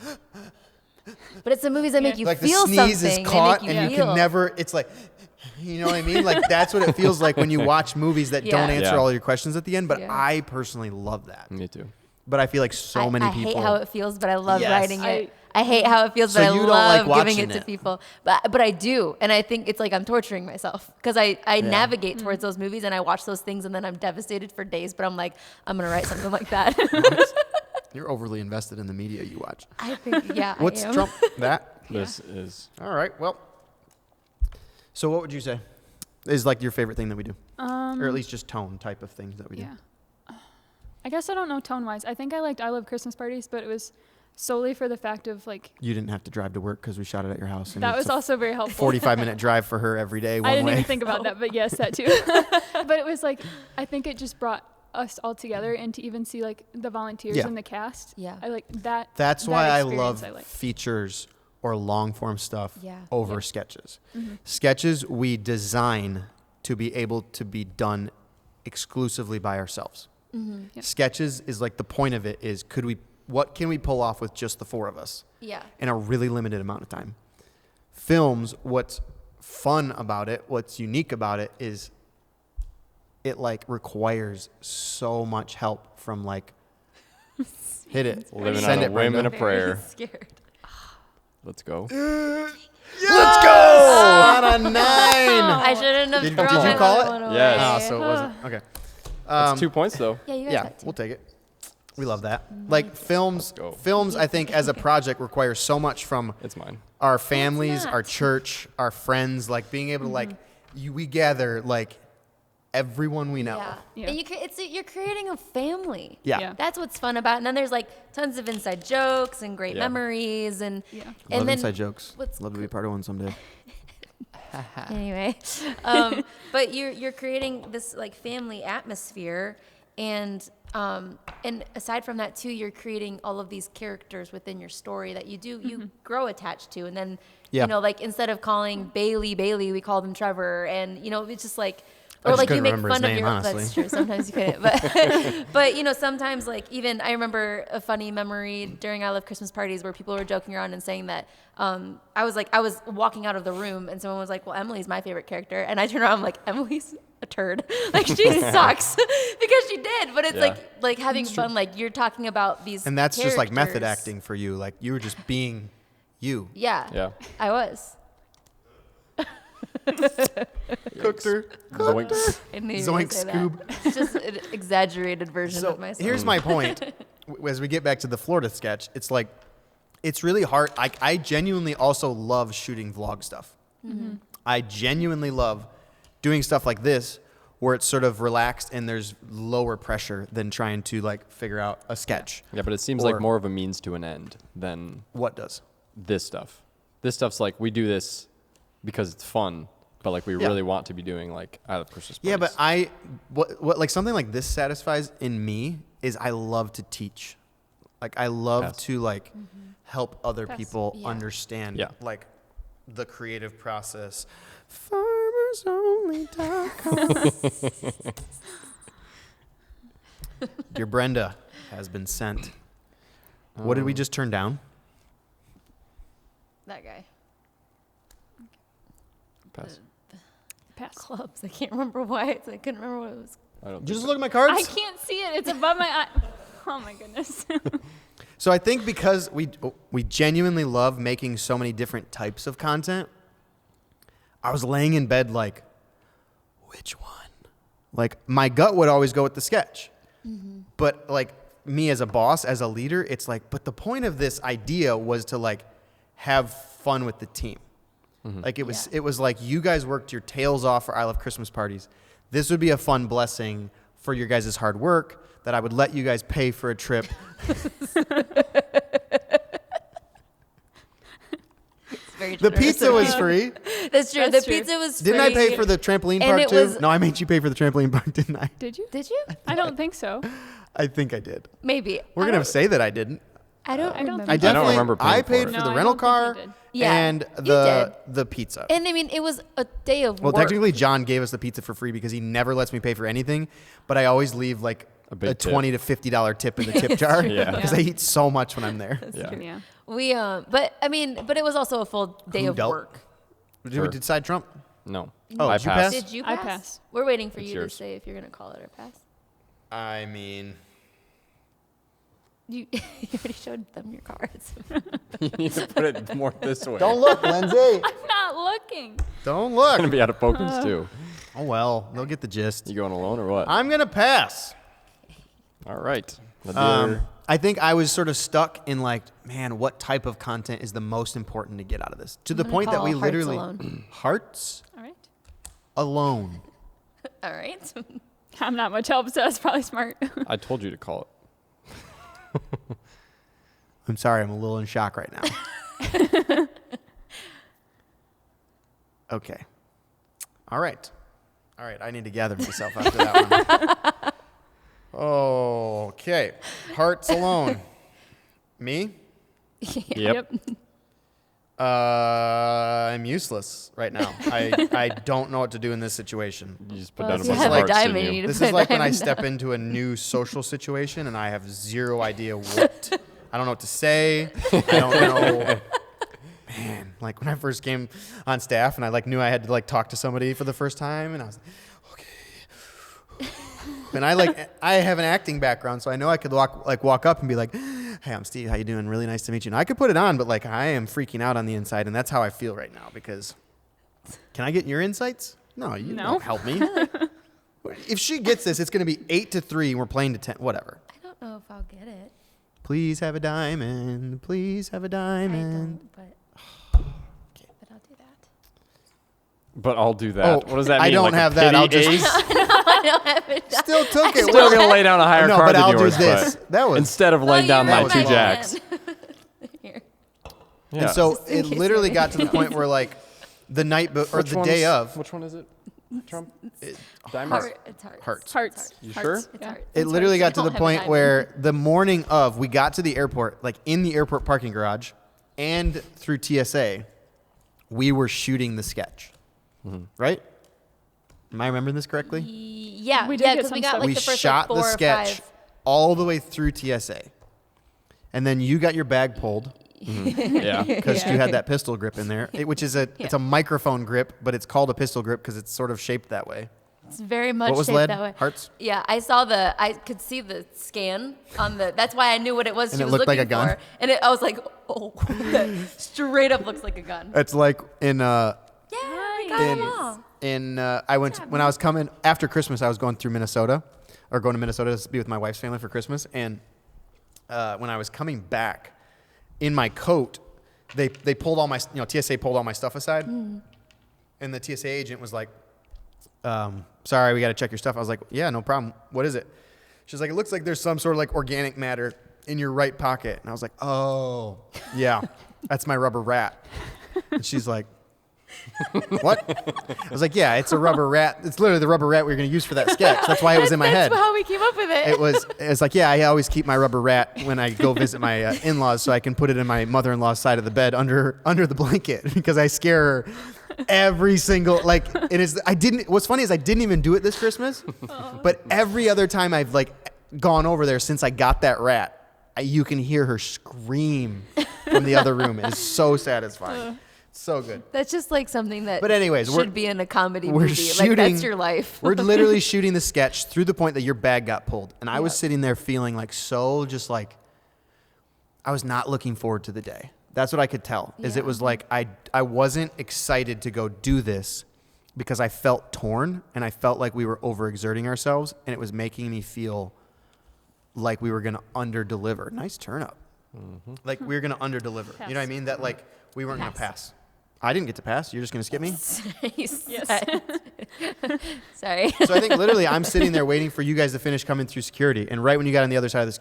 But it's the movies that make you like the feel sneeze something. is caught they make and you you feel. can never. It's like. You know what I mean? Like that's what it feels like when you watch movies that don't Yeah. answer Yeah. all your questions at the end. But Yeah. I personally love that. Me too. But I feel like so many I people. hate how it feels, but I love Yes. writing it. I hate how it feels, So but I you don't like love giving watching it to it. people. But I do, and I think it's like I'm torturing myself because I navigate towards those movies and I watch those things and then I'm devastated for days. But I'm like, I'm gonna write something like that. You're overly invested in the media you watch. I think, yeah, What's I am. Trump? That? This is. All right. Well. So what would you say is like your favorite thing that we do, or at least just tone type of things that we do? Yeah. I guess I don't know tone-wise. I think I liked I Love Christmas Parties, but it was solely for the fact of like You didn't have to drive to work because we shot it at your house. And that it's was a also very helpful. 45-minute drive for her every day, one I didn't way. even think about that, but yes, that too. But it was like I think it just brought us all together, and to even see like the volunteers Yeah. and the cast. Yeah. I like that. That's that why I experience love like. features or long form stuff Yeah. over Yeah. sketches. Sketches we design to be able to be done exclusively by ourselves. Yeah. Sketches is like the point of it is what can we pull off with just the four of us Yeah. in a really limited amount of time. Films, what's fun about it, what's unique about it is it like requires so much help from like hit it. Living Send on a it, whim Brenda. and a prayer. Scared. Let's go. Let's go on a 9. I shouldn't have Did thrown you that call it? one away. Yes. Oh, so it wasn't. Okay. That's 2 points though. Yeah, you guys Yeah, got two. we'll take it. We love that. Like films, go. I think as a project require so much from It's mine. our families, not. our church, our friends, like being able to like we gather like everyone we know. Yeah. Yeah. And you're creating a family. Yeah. Yeah. That's what's fun about it. And then there's like tons of inside jokes and great Yeah. memories and Yeah. and Love then inside jokes. what's Love to be a part of one someday. anyway, but you're creating this like family atmosphere, and aside from that too, you're creating all of these characters within your story that you grow attached to, and then Yeah. you know, like instead of calling Bailey, we call them Trevor, and you know, it's just like. I Or just like you couldn't make remember his fun of name, your. honestly. That's true. Sometimes you couldn't, but but you know, sometimes like even I remember a funny memory during I Love Christmas Parties where people were joking around and saying that I was walking out of the room and someone was like, "Well, Emily's my favorite character," and I turned around I'm like, "Emily's a turd. Like she sucks because she did. But it's Yeah. like having fun. Like you're talking about these. And that's just like method characters. acting for you. Like you were just being you. Yeah. Yeah. I was. Cooked her. Zoinks. I knew you were Zoink gonna say Scoob. that. It's just an exaggerated version So of myself. here's my point. As we get back to the Florida sketch, it's like, it's really hard. I genuinely also love shooting vlog stuff. I genuinely love doing stuff like this where it's sort of relaxed and there's lower pressure than trying to like figure out a sketch. Yeah, but it seems Or- like more of a means to an end than What does? this stuff. This stuff's like we do this because it's fun, but like we Yeah. really want to be doing like I Love Christmas Yeah, Parties. but what like something like this satisfies in me is I love to teach. Like I love Yes. to like help other Yes. people Yeah. understand Yeah. like the creative process. FarmersOnly.com. Dear Brenda has been sent. What did we just turn down? that guy. Pass. Pass. Clubs. I can't remember why. I couldn't remember what it was. I don't Just think look at my cards. I can't see it. It's above my eye. Oh my goodness. So I think because we genuinely love making so many different types of content, I was laying in bed like, which one? Like my gut would always go with the sketch. But like me as a boss, as a leader, it's like, but the point of this idea was to like have fun with the team. Like it was like you guys worked your tails off for I Love Christmas Parties. This would be a fun blessing for your guys' hard work that I would let you guys pay for a trip. Very The true. pizza was free. That's true. That's the true. pizza was Didn't I free. pay for the trampoline And park it too? was- No, I made you pay for the trampoline park, didn't I? Did you? Did you? I don't think so. I think I did. Maybe. We're I gonna don't- say that I didn't. I don't I don't remember. think I I definitely. remember paying I for paid it. for No, the I rental don't think car you did. Yeah, and you the pizza. And I mean, it was a day of Well, work. technically, John gave us the pizza for free because he never lets me pay for anything. But I always leave like A big a tip. $20 to $50 tip in the tip jar Yeah. because I eat so much when I'm there. Yeah. Yeah. We but I mean, but it was also a full day Who of dealt? work. Did Sure. we decide Trump? No. Oh, I did you passed. pass? Did you I pass? pass. We're waiting for It's you yours. to say if you're gonna call it or pass. I mean, You, you already showed them your cards. You need to put it more this way. don't look, Lindsay. I'm not looking. Don't I'm look. gonna be out of focus too. Oh well, they'll get the gist. You going alone or what? I'm gonna pass. All right. The I think I was sort of stuck in like, man, what type of content is the most important to get out of this? To the gonna point that call we Hearts literally Alone. hearts All right. alone. All right. I'm not much help, so that's probably smart. I told you to call it. I'm sorry, I'm a little in shock right now. Okay. All right. I need to gather myself after that one. Okay. Hearts alone. Me? Yep. I'm useless right now. I don't know what to do in this situation. You just put Well, down a if you bunch have of a hearts, diamond, didn't you you? need to This put is a like when I diamond step down. into a new social situation and I have zero idea what. I don't know what to say. I don't know. Man, like when I first came on staff and I like knew I had to like talk to somebody for the first time and I was like, okay. And I have an acting background, so I know I could walk up and be like, hey, I'm Steve. How you doing? Really nice to meet you. And I could put it on, but like I am freaking out on the inside, and that's how I feel right now because can I get your insights? No, you No. don't help me. If she gets this, it's going to be 8-3 and we're playing to 10, whatever. I don't know if I'll get it. Please have a diamond. Please have a I diamond. don't, but I'll do that. But I'll do that. Oh, What does that mean? I don't Like a have that. I'll pity just ace? I don't have it. still took it. Still gonna lay down a higher No, card but than I'll do yours, this. but That was instead of laying down that my was two my jacks. Here. Yeah. And so Just in it case literally you got to the point where like the night or Which the one's- day of Which one is it? Trump? it, Diamond? Heart, it's hearts. Hearts. Hearts. You Hearts. sure? It's Yeah. hearts. it literally got to I the don't have a point diamond. where the morning of we got to the airport, like in the airport parking garage and through TSA, we were shooting the sketch. Right? Am I remembering this correctly? Yeah, We did yeah, get because some we got stuff. like we the first shot like, the 4 or sketch 5. all the way through TSA. And then you got your bag pulled Yeah. because Yeah. you had that pistol grip in there, which is it's a microphone grip, but it's called a pistol grip because it's sort of shaped that way. It's very much What was shaped lead? that way. Hearts? Yeah, I could see the scan on the. That's why I knew what it was. And She it was looked like looking a gun? for, and I was like, oh, that straight up looks like a gun. It's like in Yeah, we got them all. I went when I was coming after Christmas. I was going through Minnesota, or going to Minnesota to be with my wife's family for Christmas. And when I was coming back, in my coat, they pulled all my TSA pulled all my stuff aside, and the TSA agent was like, "Sorry, we got to check your stuff." I was like, "Yeah, no problem. What is it?" She's like, "It looks like there's some sort of like organic matter in your right pocket." And I was like, "Oh, yeah, that's my rubber rat." And she's like, "What?" I was like, "Yeah, it's a rubber rat. It's literally the rubber rat we were going to use for that sketch. That's why it was in my head." That's how we came up with it. It was like, yeah, I always keep my rubber rat when I go visit my in-laws, so I can put it in my mother-in-law's side of the bed under the blanket because I scare her every single it is. What's funny is I didn't even do it this Christmas, but every other time I've like gone over there since I got that rat, you can hear her scream from the other room. It is so satisfying. So good. That's just like something that But anyways, should be in a comedy we're movie. shooting, Like that's your life. We're literally shooting the sketch through the point that your bag got pulled. And I was Yep. sitting there feeling like so just like I was not looking forward to the day. That's what I could tell. Is it Yeah. was like I wasn't excited to go do this because I felt torn and I felt like we were overexerting ourselves and it was making me feel like we were going to underdeliver. Nice turn up. Like we were going to underdeliver. You know what I mean? That like we weren't going to pass. I didn't get to pass. You're just going to skip me? Sorry. So I think literally I'm sitting there waiting for you guys to finish coming through security. And right when you got on the other side of the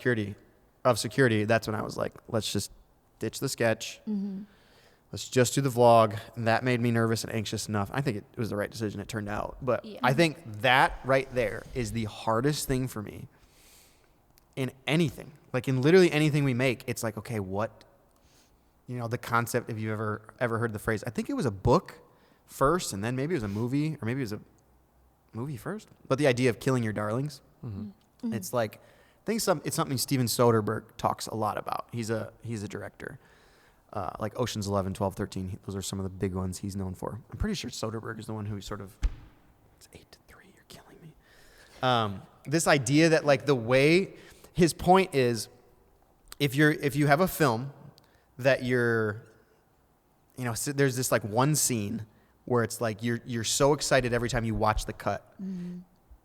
security, that's when I was like, let's just ditch the sketch. Let's just do the vlog. And that made me nervous and anxious enough. I think it was the right decision. It turned out. But Yeah. I think that right there is the hardest thing for me in anything. Like in literally anything we make, it's like, okay, what? You know, the concept, if you ever heard the phrase, I think it was a book first, and then maybe it was a movie, or maybe it was a movie first. But the idea of killing your darlings, it's like, I think it's something Steven Soderbergh talks a lot about. He's a director. Like Ocean's 11, 12, 13, those are some of the big ones he's known for. I'm pretty sure Soderbergh is the one who sort of, it's 8-3, you're killing me. This idea that like the way, his point is, if you have a film that you're, so there's this like one scene where it's like you're so excited every time you watch the cut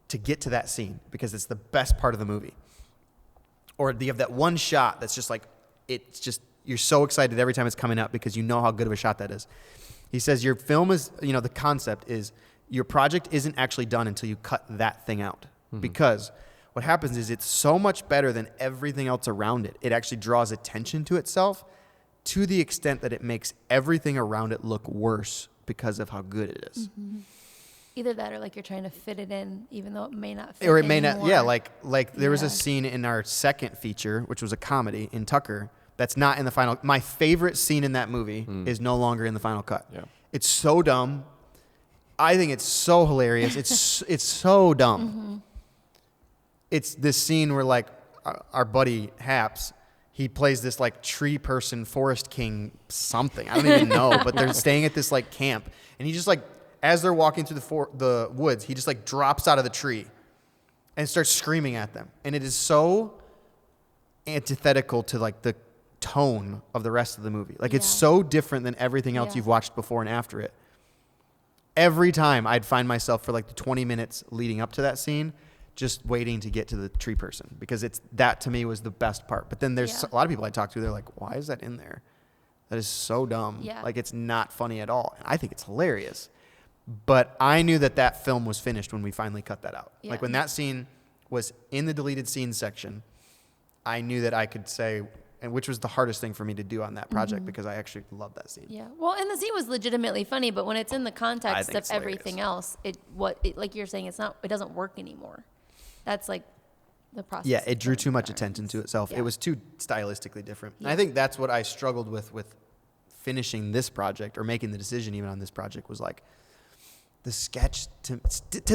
to get to that scene because it's the best part of the movie. Or you have that one shot that's just like, it's just, you're so excited every time it's coming up because you know how good of a shot that is. He says your film is, the concept is your project isn't actually done until you cut that thing out. Because what happens is it's so much better than everything else around it. It actually draws attention to itself to the extent that it makes everything around it look worse because of how good it is. Either that or like you're trying to fit it in, even though it may not fit Or it may anymore. not, yeah, like there was Yeah. a scene in our second feature, which was a comedy in Tucker, that's not in the final. My favorite scene in that movie is no longer in the final cut. Yeah. It's so dumb. I think it's so hilarious. It's so dumb. It's this scene where like our buddy Haps, he plays this like tree person, forest king, something. I don't even know, but they're staying at this like camp, and he just like, as they're walking through the woods, he just like drops out of the tree and starts screaming at them. And it is so antithetical to like the tone of the rest of the movie. Like it's Yeah. so different than everything else Yeah. you've watched before and after it. Every time I'd find myself for like the 20 minutes leading up to that scene, just waiting to get to the tree person because that to me was the best part. But then there's Yeah. a lot of people I talk to, they're like, why is that in there? That is so dumb. Yeah. Like it's not funny at all. And I think it's hilarious. But I knew that film was finished when we finally cut that out. Yeah. Like when that scene was in the deleted scenes section, I knew that I could say, and which was the hardest thing for me to do on that project because I actually love that scene. Yeah. Well, and the scene was legitimately funny, but when it's in the context think of it's hilarious. everything else, like you're saying, it doesn't work anymore. That's like the process. Yeah, it drew of too much learning. attention to itself. Yeah. It was too stylistically different. And I Yeah. think that's what I struggled with finishing this project or making the decision even on this project was like the sketch to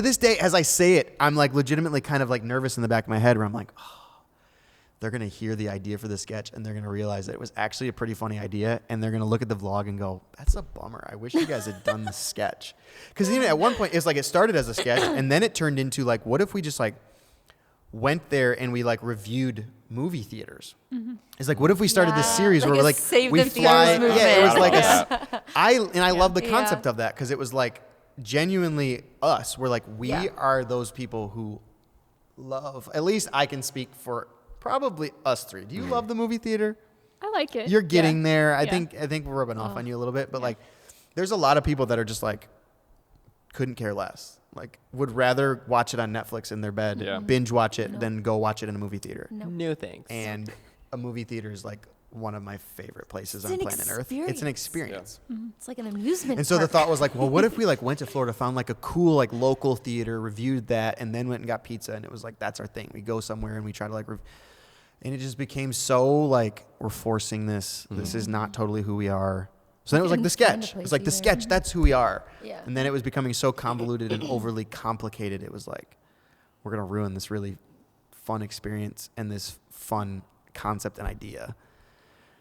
this day, as I say it, I'm like legitimately kind of like nervous in the back of my head where I'm like, oh, they're going to hear the idea for the sketch and they're going to realize that it was actually a pretty funny idea. And they're going to look at the vlog and go, that's a bummer. I wish you guys had done the sketch. Because even at one point, it's like it started as a sketch and then it turned into like, what if we just like went there and we like reviewed movie theaters? It's like, what if we started this series Like where a we're like, Save we the fly. Theaters Yeah, it was movement. like I love the Yeah. concept of that because it was like genuinely us. We're like, we Yeah. are those people who love, at least I can speak for probably us three. Do you love the movie theater? I like it. You're getting there. I Yeah. think we're rubbing off on you a little bit, but like there's a lot of people that are just like couldn't care less. Like would rather watch it on Netflix in their bed, Yeah. binge watch it than go watch it in a movie theater. No thanks. And a movie theater is like one of my favorite places It's on an planet Earth. It's an experience. It's like an amusement. And so the park. thought was like, well, what if we like went to Florida, found like a cool like local theater, reviewed that, and then went and got pizza, and it was like that's our thing. We go somewhere and we try to like, and it just became so like we're forcing this. This is not totally who we are. So then it was like the Couldn't find a sketch. It was place like the either. sketch. That's who we are. Yeah. And then it was becoming so convoluted and overly complicated. It was like we're gonna ruin this really fun experience and this fun concept and idea.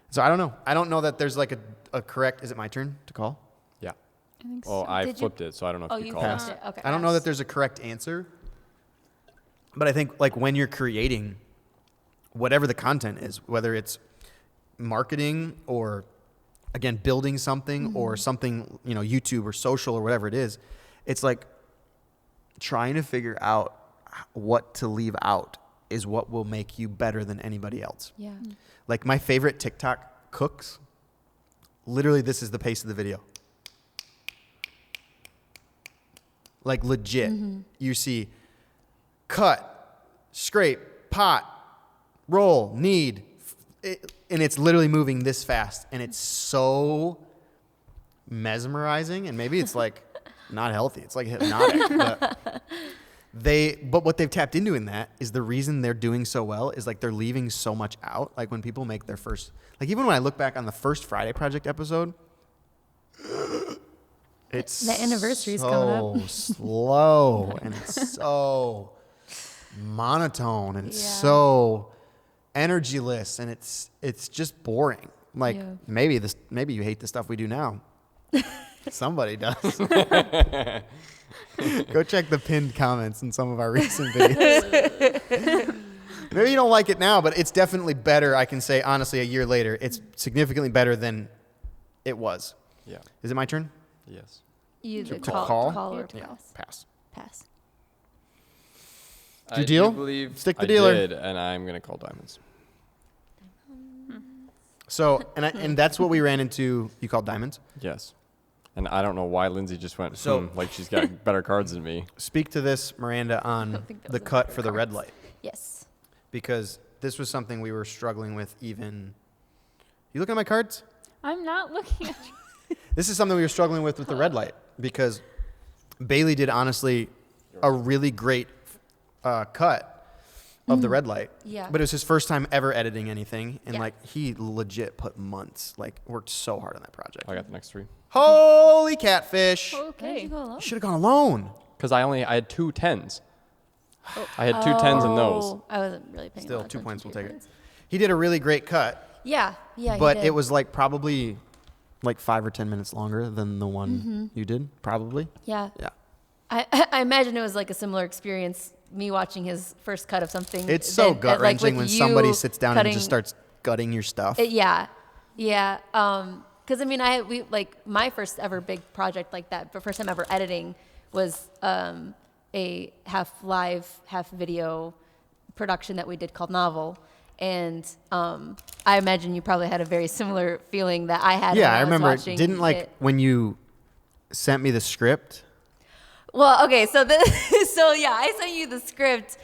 So I don't know. I don't know that there's like a correct. Is it my turn to call? Yeah. I think Well, so. I Did you- flipped it, so I don't know if Oh, you you called. flipped it. Okay. I don't know that there's a correct answer, but I think like when you're creating whatever the content is, whether it's marketing or again building something or something, you know, YouTube or social or whatever it is, it's like trying to figure out what to leave out is what will make you better than anybody else. Yeah. Like my favorite TikTok cooks, literally this is the pace of the video. Like legit. You see cut, scrape, pot, roll, knead, and it's literally moving this fast. And it's so mesmerizing. And maybe it's like not healthy. It's like hypnotic. But what they've tapped into in that is the reason they're doing so well is like they're leaving so much out. Like when people make their first, like even when I look back on the first Friday Project episode, it's The anniversary's so coming up. slow and it's so monotone and it's Yeah. so energyless and it's just boring. Like Yeah. maybe you hate the stuff we do now. Somebody does. Go check the pinned comments in some of our recent videos. Maybe you don't like it now, but it's definitely better. I can say honestly, a year later, it's significantly better than it was. Yeah. Is it my turn? Yes. You To either call? call or Yeah. pass. Pass. Pass. Do you I deal? do believe Stick the I dealer. did, and I'm gonna call diamonds. So and that's what we ran into. You called diamonds. Yes. And I don't know why Lindsay just went So- like she's got better cards than me. Speak to this, Miranda, on think that the was a cut fair for the red cards. light, Yes. because this was something we were struggling with. Even you look at my cards. I'm not looking at you. This is something we were struggling with the red light because Bailey did honestly a really great cut of the red light. Yeah. But it was his first time ever editing anything, and Yeah. like he legit put months, like worked so hard on that project. I got the next three. Holy catfish! Why did Okay. you go alone? You should have gone alone. Because I had two tens. I had two tens in those. Oh, I wasn't really paying Still, a lot of 2 attention points. to We'll your take it. points. He did a really great cut, Yeah. Yeah. but he did. it was like probably like 5 or 10 minutes longer than the one you did. Probably. Yeah. Yeah. I imagine it was like a similar experience. Me watching his first cut of something. It's so than- gut like, wrenching with when you somebody sits down and cutting- just starts gutting your stuff. Yeah. Yeah. Because I mean, we like my first ever big project like that, the first time ever editing was a half live, half video production that we did called Novel. And I imagine you probably had a very similar feeling that I had. Yeah, when I was remember. watching Didn't like it. when you sent me the script. Well, okay, so so yeah, I sent you the script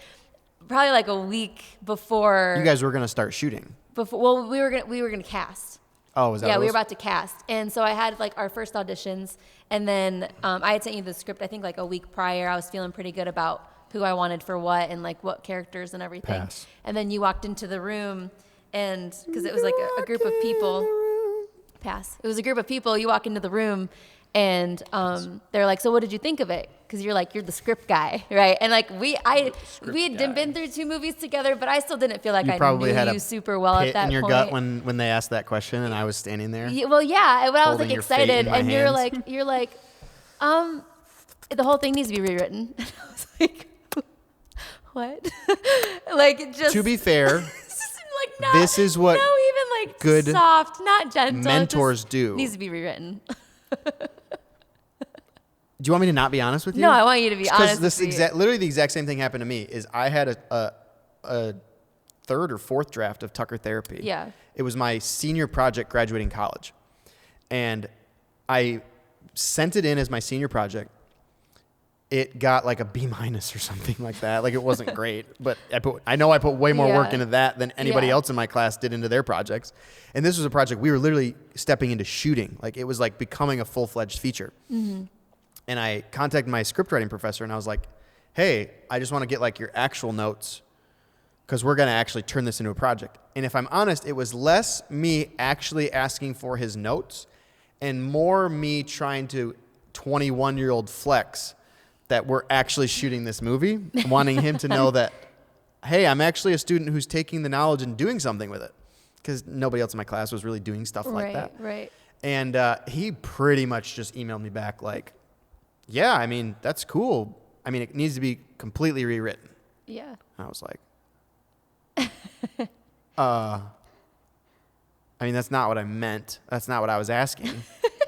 probably like a week before. You guys were gonna start shooting. Well, we were gonna cast. Oh, was that? Yeah, what we it were was? about to cast, and so I had like our first auditions, and then I had sent you the script. I think like a week prior. I was feeling pretty good about who I wanted for what and like what characters and everything. Pass. And then you walked into the room, and because it was like a group of people. Pass. It was a group of people. You walk into the room, And they're like, so what did you think of it? Because you're the script guy, right? And like we had been through 2 movies together, but I still didn't feel like You I probably knew had you a super well at pit that in your point. gut when they asked that question, and I was standing there. Yeah, well, yeah, when I was Holding like your fate excited, in my and hands. you're like, the whole thing needs to be rewritten. And I was like, what? Like it just To be fair, like not, this is what no, even like good soft, not gentle. It mentors just do. Needs to be rewritten. Do you want me to not be honest with you? No, I want you to be honest. Because with me. literally the exact same thing happened to me. Is I had a third or fourth draft of Tucker Therapy. Yeah. It was my senior project graduating college, and I sent it in as my senior project. It got like a B- or something like that. Like it wasn't great, but I know I put way more work Yeah. into that than anybody Yeah. else in my class did into their projects. And this was a project we were literally stepping into shooting. Like it was like becoming a full-fledged feature. Mm-hmm. And I contacted my script writing professor and I was like, hey, I just want to get like your actual notes because we're going to actually turn this into a project. And if I'm honest, it was less me actually asking for his notes and more me trying to 21-year-old flex that we're actually shooting this movie, wanting him to know that, hey, I'm actually a student who's taking the knowledge and doing something with it because nobody else in my class was really doing stuff like that. Right. And he pretty much just emailed me back like, yeah, I mean, that's cool. I mean, it needs to be completely rewritten. Yeah. I was like, I mean, that's not what I meant. That's not what I was asking.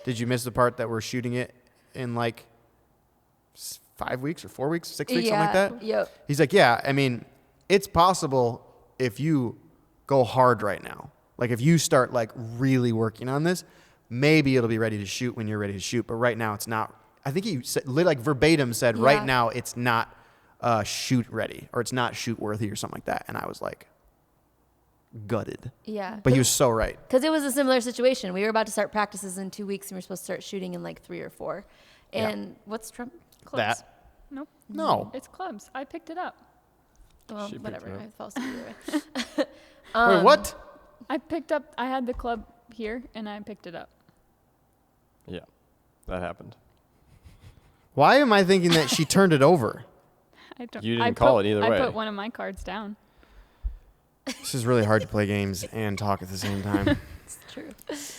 Did you miss the part that we're shooting it in like 5 weeks or 4 weeks, 6 weeks, something like that? Yep. He's like, yeah, I mean, it's possible if you go hard right now. Like if you start like really working on this, maybe it'll be ready to shoot when you're ready to shoot. But right now it's not. I think he said, like verbatim said, Yeah. right now it's not shoot ready or it's not shoot worthy or something like that. And I was like gutted. Yeah. But he was so right. Because it was a similar situation. We were about to start practices in 2 weeks, and we were supposed to start shooting in like 3 or 4. Yeah. And what's Trump? Clubs. That. Nope. No. It's clubs. I picked it up. Well, She picked whatever. it up. I fell asleep either way. Wait, what? I had the club here, and I picked it up. Yeah, that happened. Why am I thinking that she turned it over? I don't. You didn't call it either way. I put one of my cards down. This is really hard to play games and talk at the same time. It's true.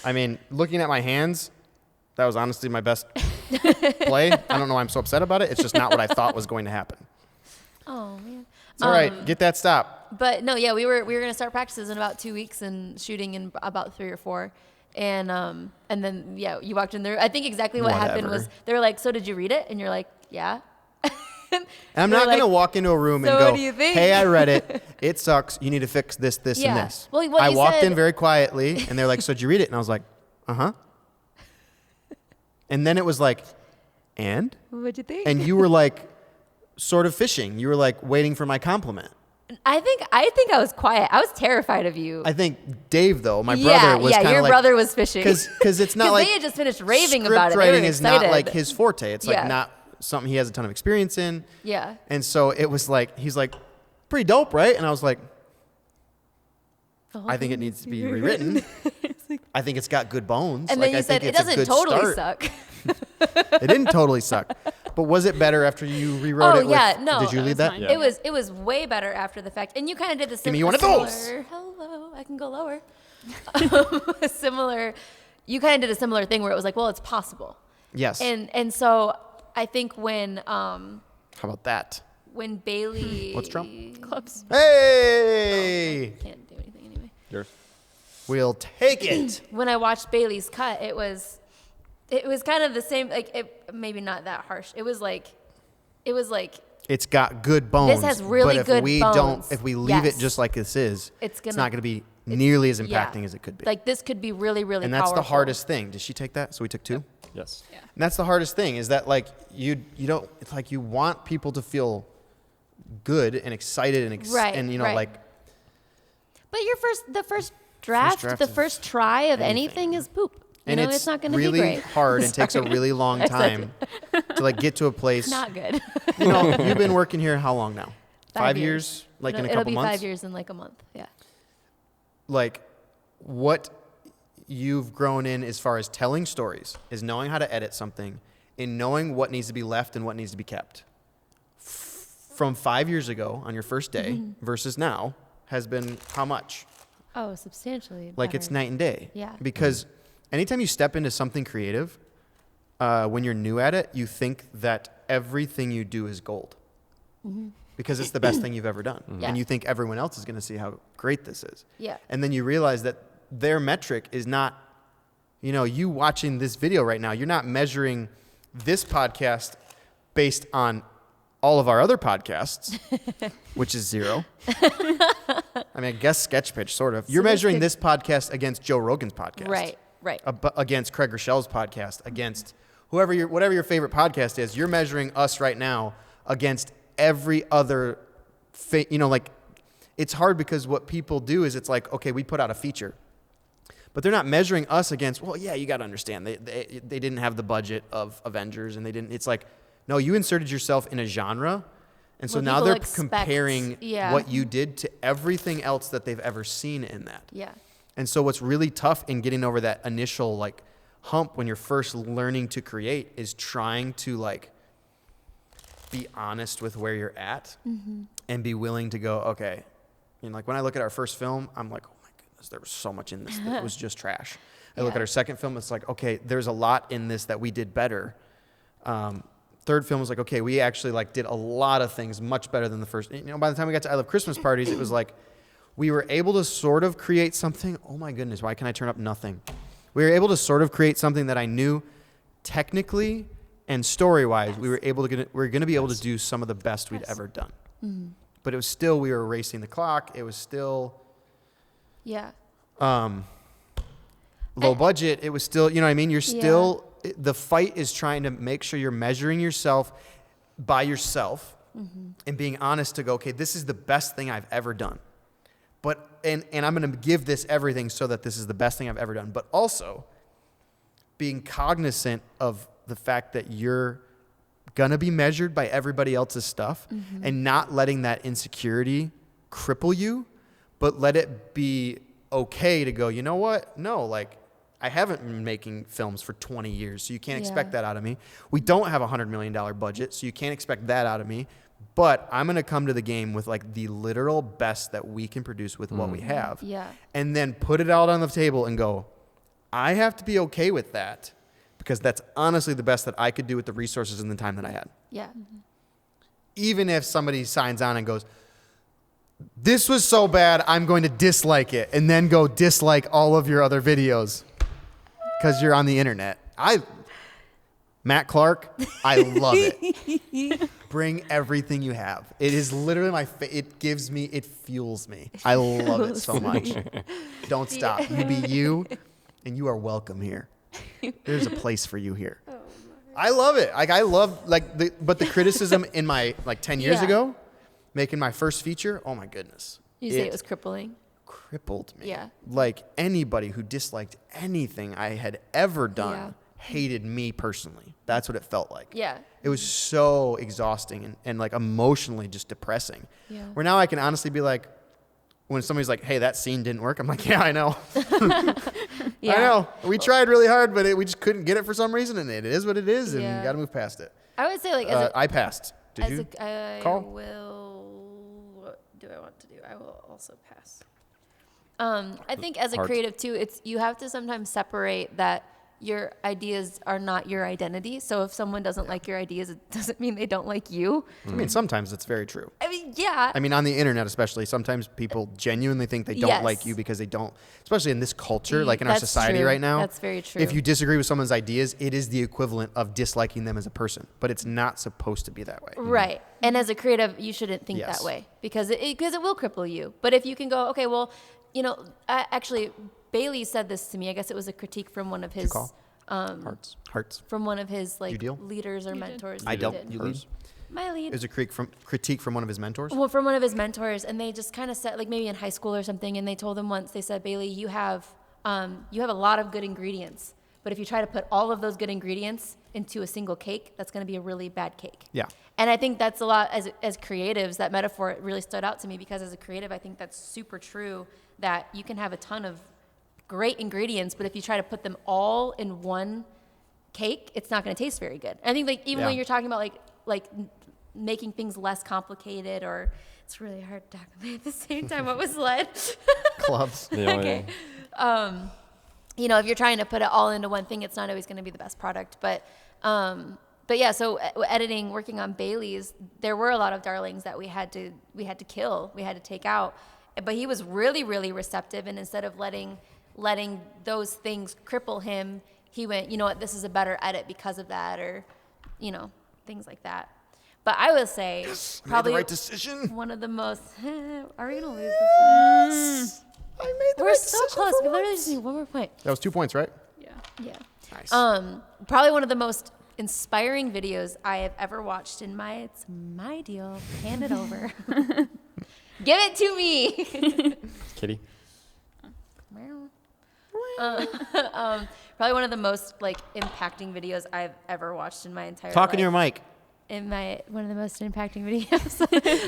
I mean, looking at my hands, that was honestly my best play. I don't know why I'm so upset about it. It's just not what I thought was going to happen. Oh man. It's all right. Get that stop. But no, yeah, we were gonna start practices in about 2 weeks and shooting in about 3 or 4. And then yeah, you walked in there. I think exactly what happened was Whatever. they were like, "So did you read it?" And you're like, "Yeah." And I'm They're not going to like, walk into a room and "So go, what do you think?" hey, I read it. It sucks. You need to fix this, this, and Yeah. this. Well, what I you walked said- in very quietly, and they're like, so did you read it? And I was like, uh-huh. And then it was like, and? What'd you think? And you were like sort of fishing. You were like waiting for my compliment. I think I was quiet. I was terrified of you. I think Dave, though, my yeah, brother, was kind of your like... brother was fishing. Because it's not like... they had just finished raving script about it. They writing were is not excited. like his forte. It's like Yeah. not something he has a ton of experience in. Yeah. And so it was like, he's like, pretty dope, right? And I was like, The whole I think thing it needs to be rewritten. I think it's got good bones. And like, then you I said think it it's a doesn't good totally start. suck. It didn't totally suck. But was it better after you rewrote Oh it? yeah, with, no. Did you that lead was that? fine. Yeah. It was way better after the fact. And you kind of did the Give me one of similar. those. Hello, I can go lower. Similar. You kind of did a similar thing where it was like, well, it's possible. Yes. And so I think when How about that? Bailey What's Trump? Clubs. Hey! can't do anything anyway. Yours. We'll take it. When I watched Bailey's cut, it was kind of the same. Like it maybe not that harsh. It was like It's got good bones. has really but if good we bones. if we leave Yes. it just like this is, It's it's gonna- not going to be nearly as yeah. impacting as it could be. like this could be really really. and that's the powerful. hardest thing. Did she take that? So we took 2? Yes. Yeah. And that's the hardest thing is that like you don't, it's like you want people to feel good and excited and Right, and you know right. like But the first draft, draft the of first try of anything. anything is poop. You and know, it's it's not going to really be great. hard and takes a really long time to like get to a place. Not good. You know, you've been working here how long now? 5 years. years? Like in a It'll couple be months? 5 years in like a month. Yeah. Like what you've grown in as far as telling stories, is knowing how to edit something, and knowing what needs to be left and what needs to be kept. From 5 years ago on your first day versus now has been how much? Oh, substantially. Like it's better. night and day. Yeah. Because anytime you step into something creative, when you're new at it, you think that everything you do is gold. Because it's the best thing you've ever done. Yeah. And you think everyone else is going to see how great this is. Yeah. And then you realize that their metric is not, you watching this video right now, you're not measuring this podcast based on all of our other podcasts, which is 0. I mean, I guess Sketch Pitch, sort of. You're measuring this podcast against Joe Rogan's podcast. Right. Against Craig Rochelle's podcast, against whatever your favorite podcast is. You're measuring us right now against every other, it's hard because what people do is it's like, okay, we put out a feature. But they're not measuring us against, well, yeah, you got to understand. They didn't have the budget of Avengers, and it's like, no, you inserted yourself in a genre, and so What now people they're expect. comparing Yeah. what you did to everything else that they've ever seen in that. Yeah. And so what's really tough in getting over that initial hump when you're first learning to create is trying to be honest with where you're at and be willing to go, okay. And when I look at our first film, I'm like, oh my goodness, there was so much in this that was just trash. I look Yeah. at our second film, it's like, okay, there's a lot in this that we did better. Third film was like, okay, we actually did a lot of things much better than the first. By the time we got to I Love Christmas Parties, it was like we were able to sort of create something. Oh my goodness, why can I turn up nothing? We were able to sort of create something that I knew technically and story-wise, we're going to be able to do some of the best we'd ever done. But it was still, we were racing the clock. It was still Yeah. low budget. It was still, you know what I mean? You're still, the fight is trying to make sure you're measuring yourself by yourself and being honest to go, okay, this is the best thing I've ever done. But, and I'm going to give this everything so that this is the best thing I've ever done. But also being cognizant of the fact that you're going to be measured by everybody else's stuff and not letting that insecurity cripple you, but let it be okay to go, you know what? No, like I haven't been making films for 20 years, so you can't expect that out of me. We don't have a $100 million budget, so you can't expect that out of me. But I'm going to come to the game with like the literal best that we can produce with what we have. Yeah. And then put it out on the table and go, I have to be okay with that because that's honestly the best that I could do with the resources and the time that I had. Yeah. Even if somebody signs on and goes, this was so bad, I'm going to dislike it, and then go dislike all of your other videos because you're on the internet. Matt Clark, I love it. Bring everything you have. It is literally it fuels me. I love it so much. Don't stop. You be you, and you are welcome here. There's a place for you here. I love it. But the criticism in my 10 years ago, making my first feature, oh my goodness. You say it was crippling? Crippled me. Yeah. Like anybody who disliked anything I had ever done hated me personally. That's what it felt like. Yeah. It was so exhausting and like emotionally just depressing. Yeah. Where now I can honestly be like, when somebody's like, hey, that scene didn't work, I'm like, yeah, I know. Yeah. I know. We tried really hard, but we just couldn't get it for some reason, and it is what it is, and Yeah. you got to move past it. I would say I passed. Did you? I call? what do I want to do? I will also pass. I think as a Hard. creative too, you have to sometimes separate that your ideas are not your identity. So if someone doesn't like your ideas, it doesn't mean they don't like you. I mean, sometimes it's very true. I mean, yeah. I mean, on the internet especially, sometimes people genuinely think they don't Yes. like you because they don't, especially in this culture, like in our That's society true. right now. That's very true. If you disagree with someone's ideas, it is the equivalent of disliking them as a person, but it's not supposed to be that way. Right. And as a creative, you shouldn't think Yes. that way because it will cripple you. But if you can go, okay, well, actually, Bailey said this to me. I guess it was a critique from one of his call? Hearts. Hearts. from one of his You deal? leaders or You did. mentors. I that he dealt. did. You lead. My lead. It was a critique from one of his mentors. Well, from one of his mentors, and they just kind of said, like maybe in high school or something, and they told him once, they said, Bailey, you have a lot of good ingredients, but if you try to put all of those good ingredients into a single cake, that's going to be a really bad cake. Yeah. And I think that's a lot, as creatives, that metaphor really stood out to me because as a creative, I think that's super true, that you can have a ton of great ingredients, but if you try to put them all in one cake, it's not going to taste very good. I think like even when you're talking about like making things less complicated, or it's really hard to talk about at the same time. What was lead? Clubs. Okay. You know, if you're trying to put it all into one thing, it's not always going to be the best product. But yeah, so editing, working on Bailey's, there were a lot of darlings that we had to kill, we had to take out. But he was really, really receptive, and instead of letting those things cripple him, he went, you know what, this is a better edit because of that, or, you know, things like that. But I would say probably made the right decision. one of the most. Are we gonna lose this? I made the We're right so decision close. for We literally once. just need one more point. That was 2 points, right? Yeah. Yeah. Nice. Probably one of the most inspiring videos I have ever watched in it's my deal. Hand it over. Give it to me. Kitty. Probably one of the most like impacting videos I've ever watched in my entire life. Talking to your mic. One of the most impacting videos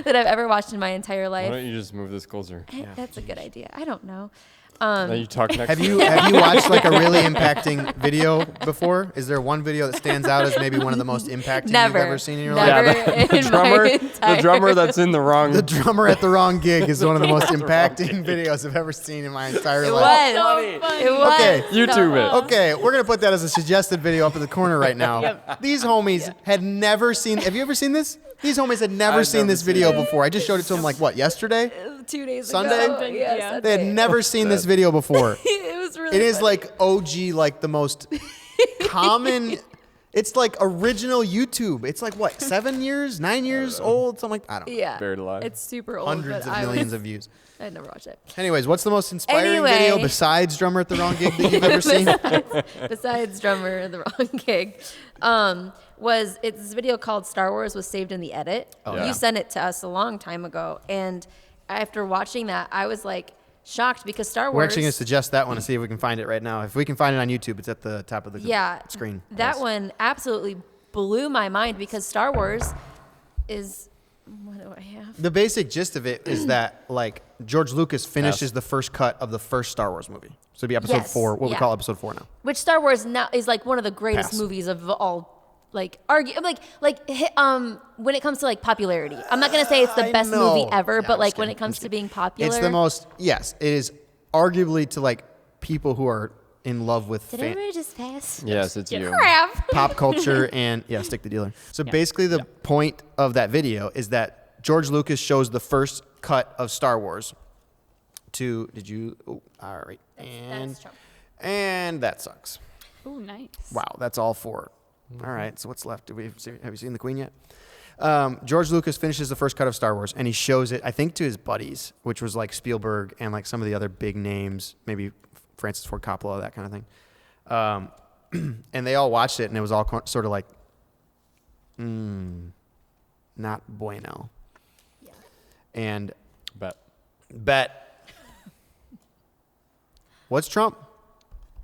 that I've ever watched in my entire Why life. don't you just move this closer? That's a good idea. I don't know. Then you talk next. Have you watched like a really impacting video before? Is there one video that stands out as maybe one of the most impacting Never. you've ever seen in your Never. life? the in my drummer, the entire- drummer that's in the wrong. The drummer at the wrong gig is one of the most impacting videos I've ever seen in my entire It life. was. It was. Okay. YouTube it. Okay, we're gonna put that as a suggested video up in the corner right now. These homies had never seen. Have you ever seen this? These homies had never I've seen never this seen video it. before. I just showed it to them like what, yesterday? 2 days Sunday? ago. Yes, Yeah. They had never seen this video before. It was really It is funny. like OG, like the most common. It's like original YouTube. It's like what, 7 years, 9 years old, something like I don't know. Yeah. Buried alive. It's super old. Hundreds but of millions of views. I'd never watched it. Anyways, what's the most inspiring Anyway. video besides Drummer at the Wrong Gig that you've ever seen? Besides drummer at the wrong gig, it's this video called Star Wars Was Saved in the Edit. Oh, yeah. You sent it to us a long time ago, and after watching that, I was like shocked because Star Wars. We're actually going to suggest that one and see if we can find it right now. If we can find it on YouTube, it's at the top of the screen. That Yes. one absolutely blew my mind because Star Wars is. What do I have? The basic gist of it is that like George Lucas finishes Yes. the first cut of the first Star Wars movie. So it'd be episode Yes, 4, what we yeah. call episode 4 now. Which Star Wars now is like one of the greatest Pass. movies of all. Like when it comes to like popularity, I'm not gonna say it's the I best know. movie ever, No, but I'm like just when kidding. it comes to being popular, It's the most, yes, it is arguably to like people who are in love with Did everybody just pass? Yes, it's you. Crap. pop culture and stick the dealer. So basically the point of that video is that George Lucas shows the first cut of Star Wars to, all right. That's Trump. And that sucks. Oh, nice. Wow, that's all 4. All right, so what's left? Have you seen The Queen yet? George Lucas finishes the first cut of Star Wars, and he shows it, I think, to his buddies, which was like Spielberg and like some of the other big names, maybe Francis Ford Coppola, that kind of thing. And they all watched it, and it was all sort of like, not bueno. Yeah. And Bet. What's Trump?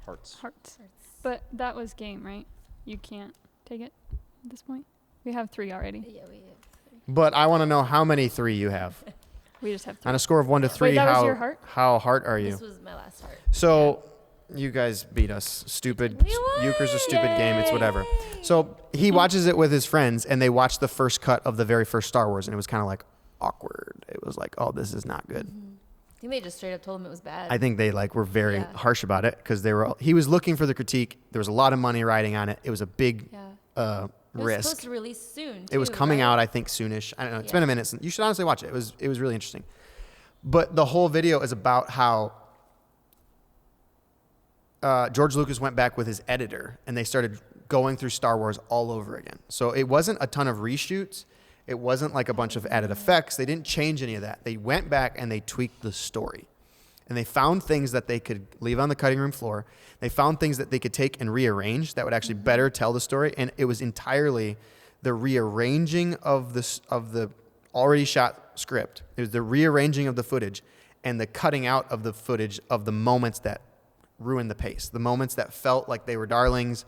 Hearts. Hearts. But that was game, right? You can't take it at this point. We have 3 already. Yeah, we. But I want to know how many 3 you have. We just have 3. On a score of 1 to 3, that was your heart? how hard are you? This was my last heart. So you guys beat us. Stupid. We won! Euchre's a stupid game. It's whatever. Yay! So he watches it with his friends, and they watched the first cut of the very first Star Wars, and it was kind of like awkward. It was like, oh, this is not good. I think they just straight up told him it was bad. I think they like were very Yeah. harsh about it because he was looking for the critique. There was a lot of money riding on it. It was a big Yeah. It was risk. supposed to release soon. It was too, coming right? out, I think, soonish. I don't know. It's Yeah. been a minute. You should honestly watch it. It was really interesting. But the whole video is about how George Lucas went back with his editor, and they started going through Star Wars all over again. So it wasn't a ton of reshoots. It wasn't like a bunch of added effects. They didn't change any of that. They went back and they tweaked the story. And they found things that they could leave on the cutting room floor. They found things that they could take and rearrange that would actually better tell the story. And it was entirely the rearranging of the already shot script. It was the rearranging of the footage and the cutting out of the footage of the moments that ruined the pace, the moments that felt like they were darlings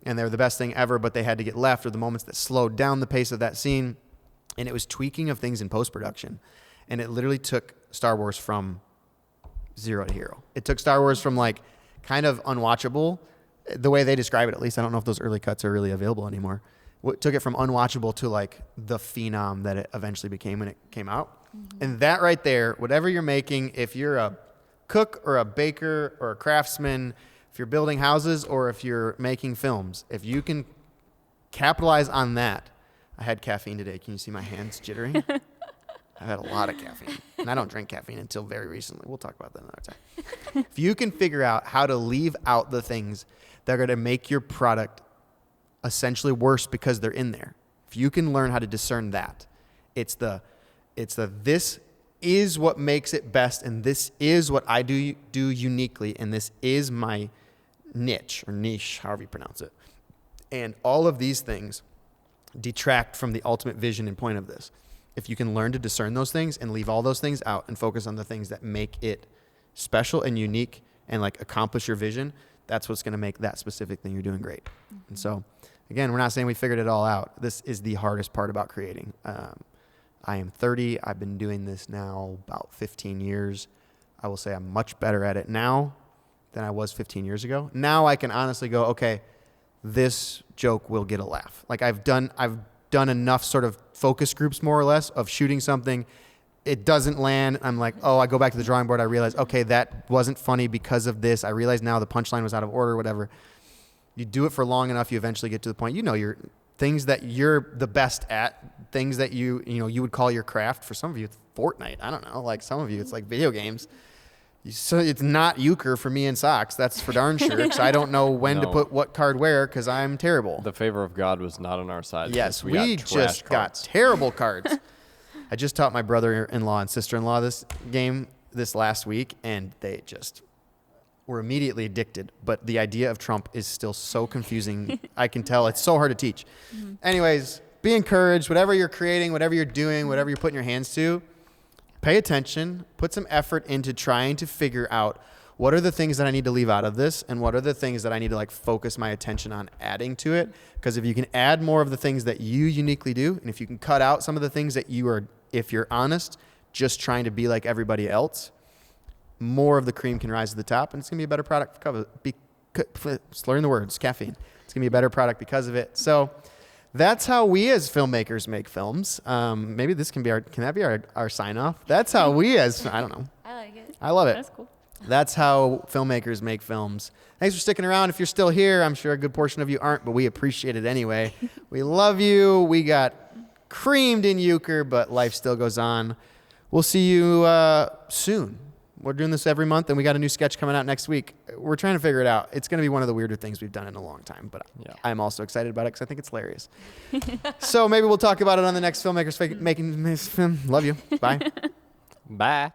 and they were the best thing ever, but they had to get left, or the moments that slowed down the pace of that scene. And it was tweaking of things in post-production. And it literally took Star Wars from zero to hero. It took Star Wars from like kind of unwatchable, the way they describe it at least. I don't know if those early cuts are really available anymore. What took it from unwatchable to like the phenom that it eventually became when it came out. And that right there, whatever you're making, if you're a cook or a baker or a craftsman, if you're building houses or if you're making films, if you can capitalize on that. I had caffeine today. Can you see my hands jittering? I've had a lot of caffeine, and I don't drink caffeine until very recently. We'll talk about that another time. If you can figure out how to leave out the things that are going to make your product essentially worse because they're in there, if you can learn how to discern that, it's the this is what makes it best, and this is what I do uniquely, and this is my niche or niche, however you pronounce it. And all of these things detract from the ultimate vision and point of this. If you can learn to discern those things and leave all those things out and focus on the things that make it special and unique and like accomplish your vision, that's what's going to make that specific thing you're doing great. And so, again, we're not saying we figured it all out. This is the hardest part about creating. I am 30. I've been doing this now about 15 years. I will say I'm much better at it now than I was 15 years ago. Now I can honestly go, okay, this joke will get a laugh. Like I've done enough sort of focus groups more or less of shooting something. It doesn't land. I'm like, oh, I go back to the drawing board. I realize, okay, that wasn't funny because of this. I realize now the punchline was out of order, whatever. You do it for long enough, you eventually get to the point, your things that you're the best at, things that you would call your craft. For some of you, it's Fortnite. I don't know. Like some of you, it's like video games. So it's not euchre for me in socks. That's for darn sure. Because I don't know when to put what card where because I'm terrible. The favor of God was not on our side. Yes, we just got terrible cards. I just taught my brother-in-law and sister-in-law this game this last week, and they just were immediately addicted. But the idea of Trump is still so confusing. I can tell. It's so hard to teach. Anyways, be encouraged. Whatever you're creating, whatever you're doing, whatever you're putting your hands to, pay attention, put some effort into trying to figure out what are the things that I need to leave out of this and what are the things that I need to like focus my attention on adding to it. Because if you can add more of the things that you uniquely do, and if you can cut out some of the things that you are, if you're honest, just trying to be like everybody else, more of the cream can rise to the top, and it's going to be a better product. Slurring the words, caffeine. It's going to be a better product because of it. So that's how we as filmmakers make films. Maybe this can that be our sign off? That's how we I don't know. I like it. I love it. That's cool. That's how filmmakers make films. Thanks for sticking around. If you're still here, I'm sure a good portion of you aren't, but we appreciate it anyway. We love you. We got creamed in euchre, but life still goes on. We'll see you soon. We're doing this every month, and we got a new sketch coming out next week. We're trying to figure it out. It's going to be one of the weirder things we've done in a long time, but I'm also excited about it because I think it's hilarious. So maybe we'll talk about it on the next Filmmakers Making Film. Love you. Bye. Bye.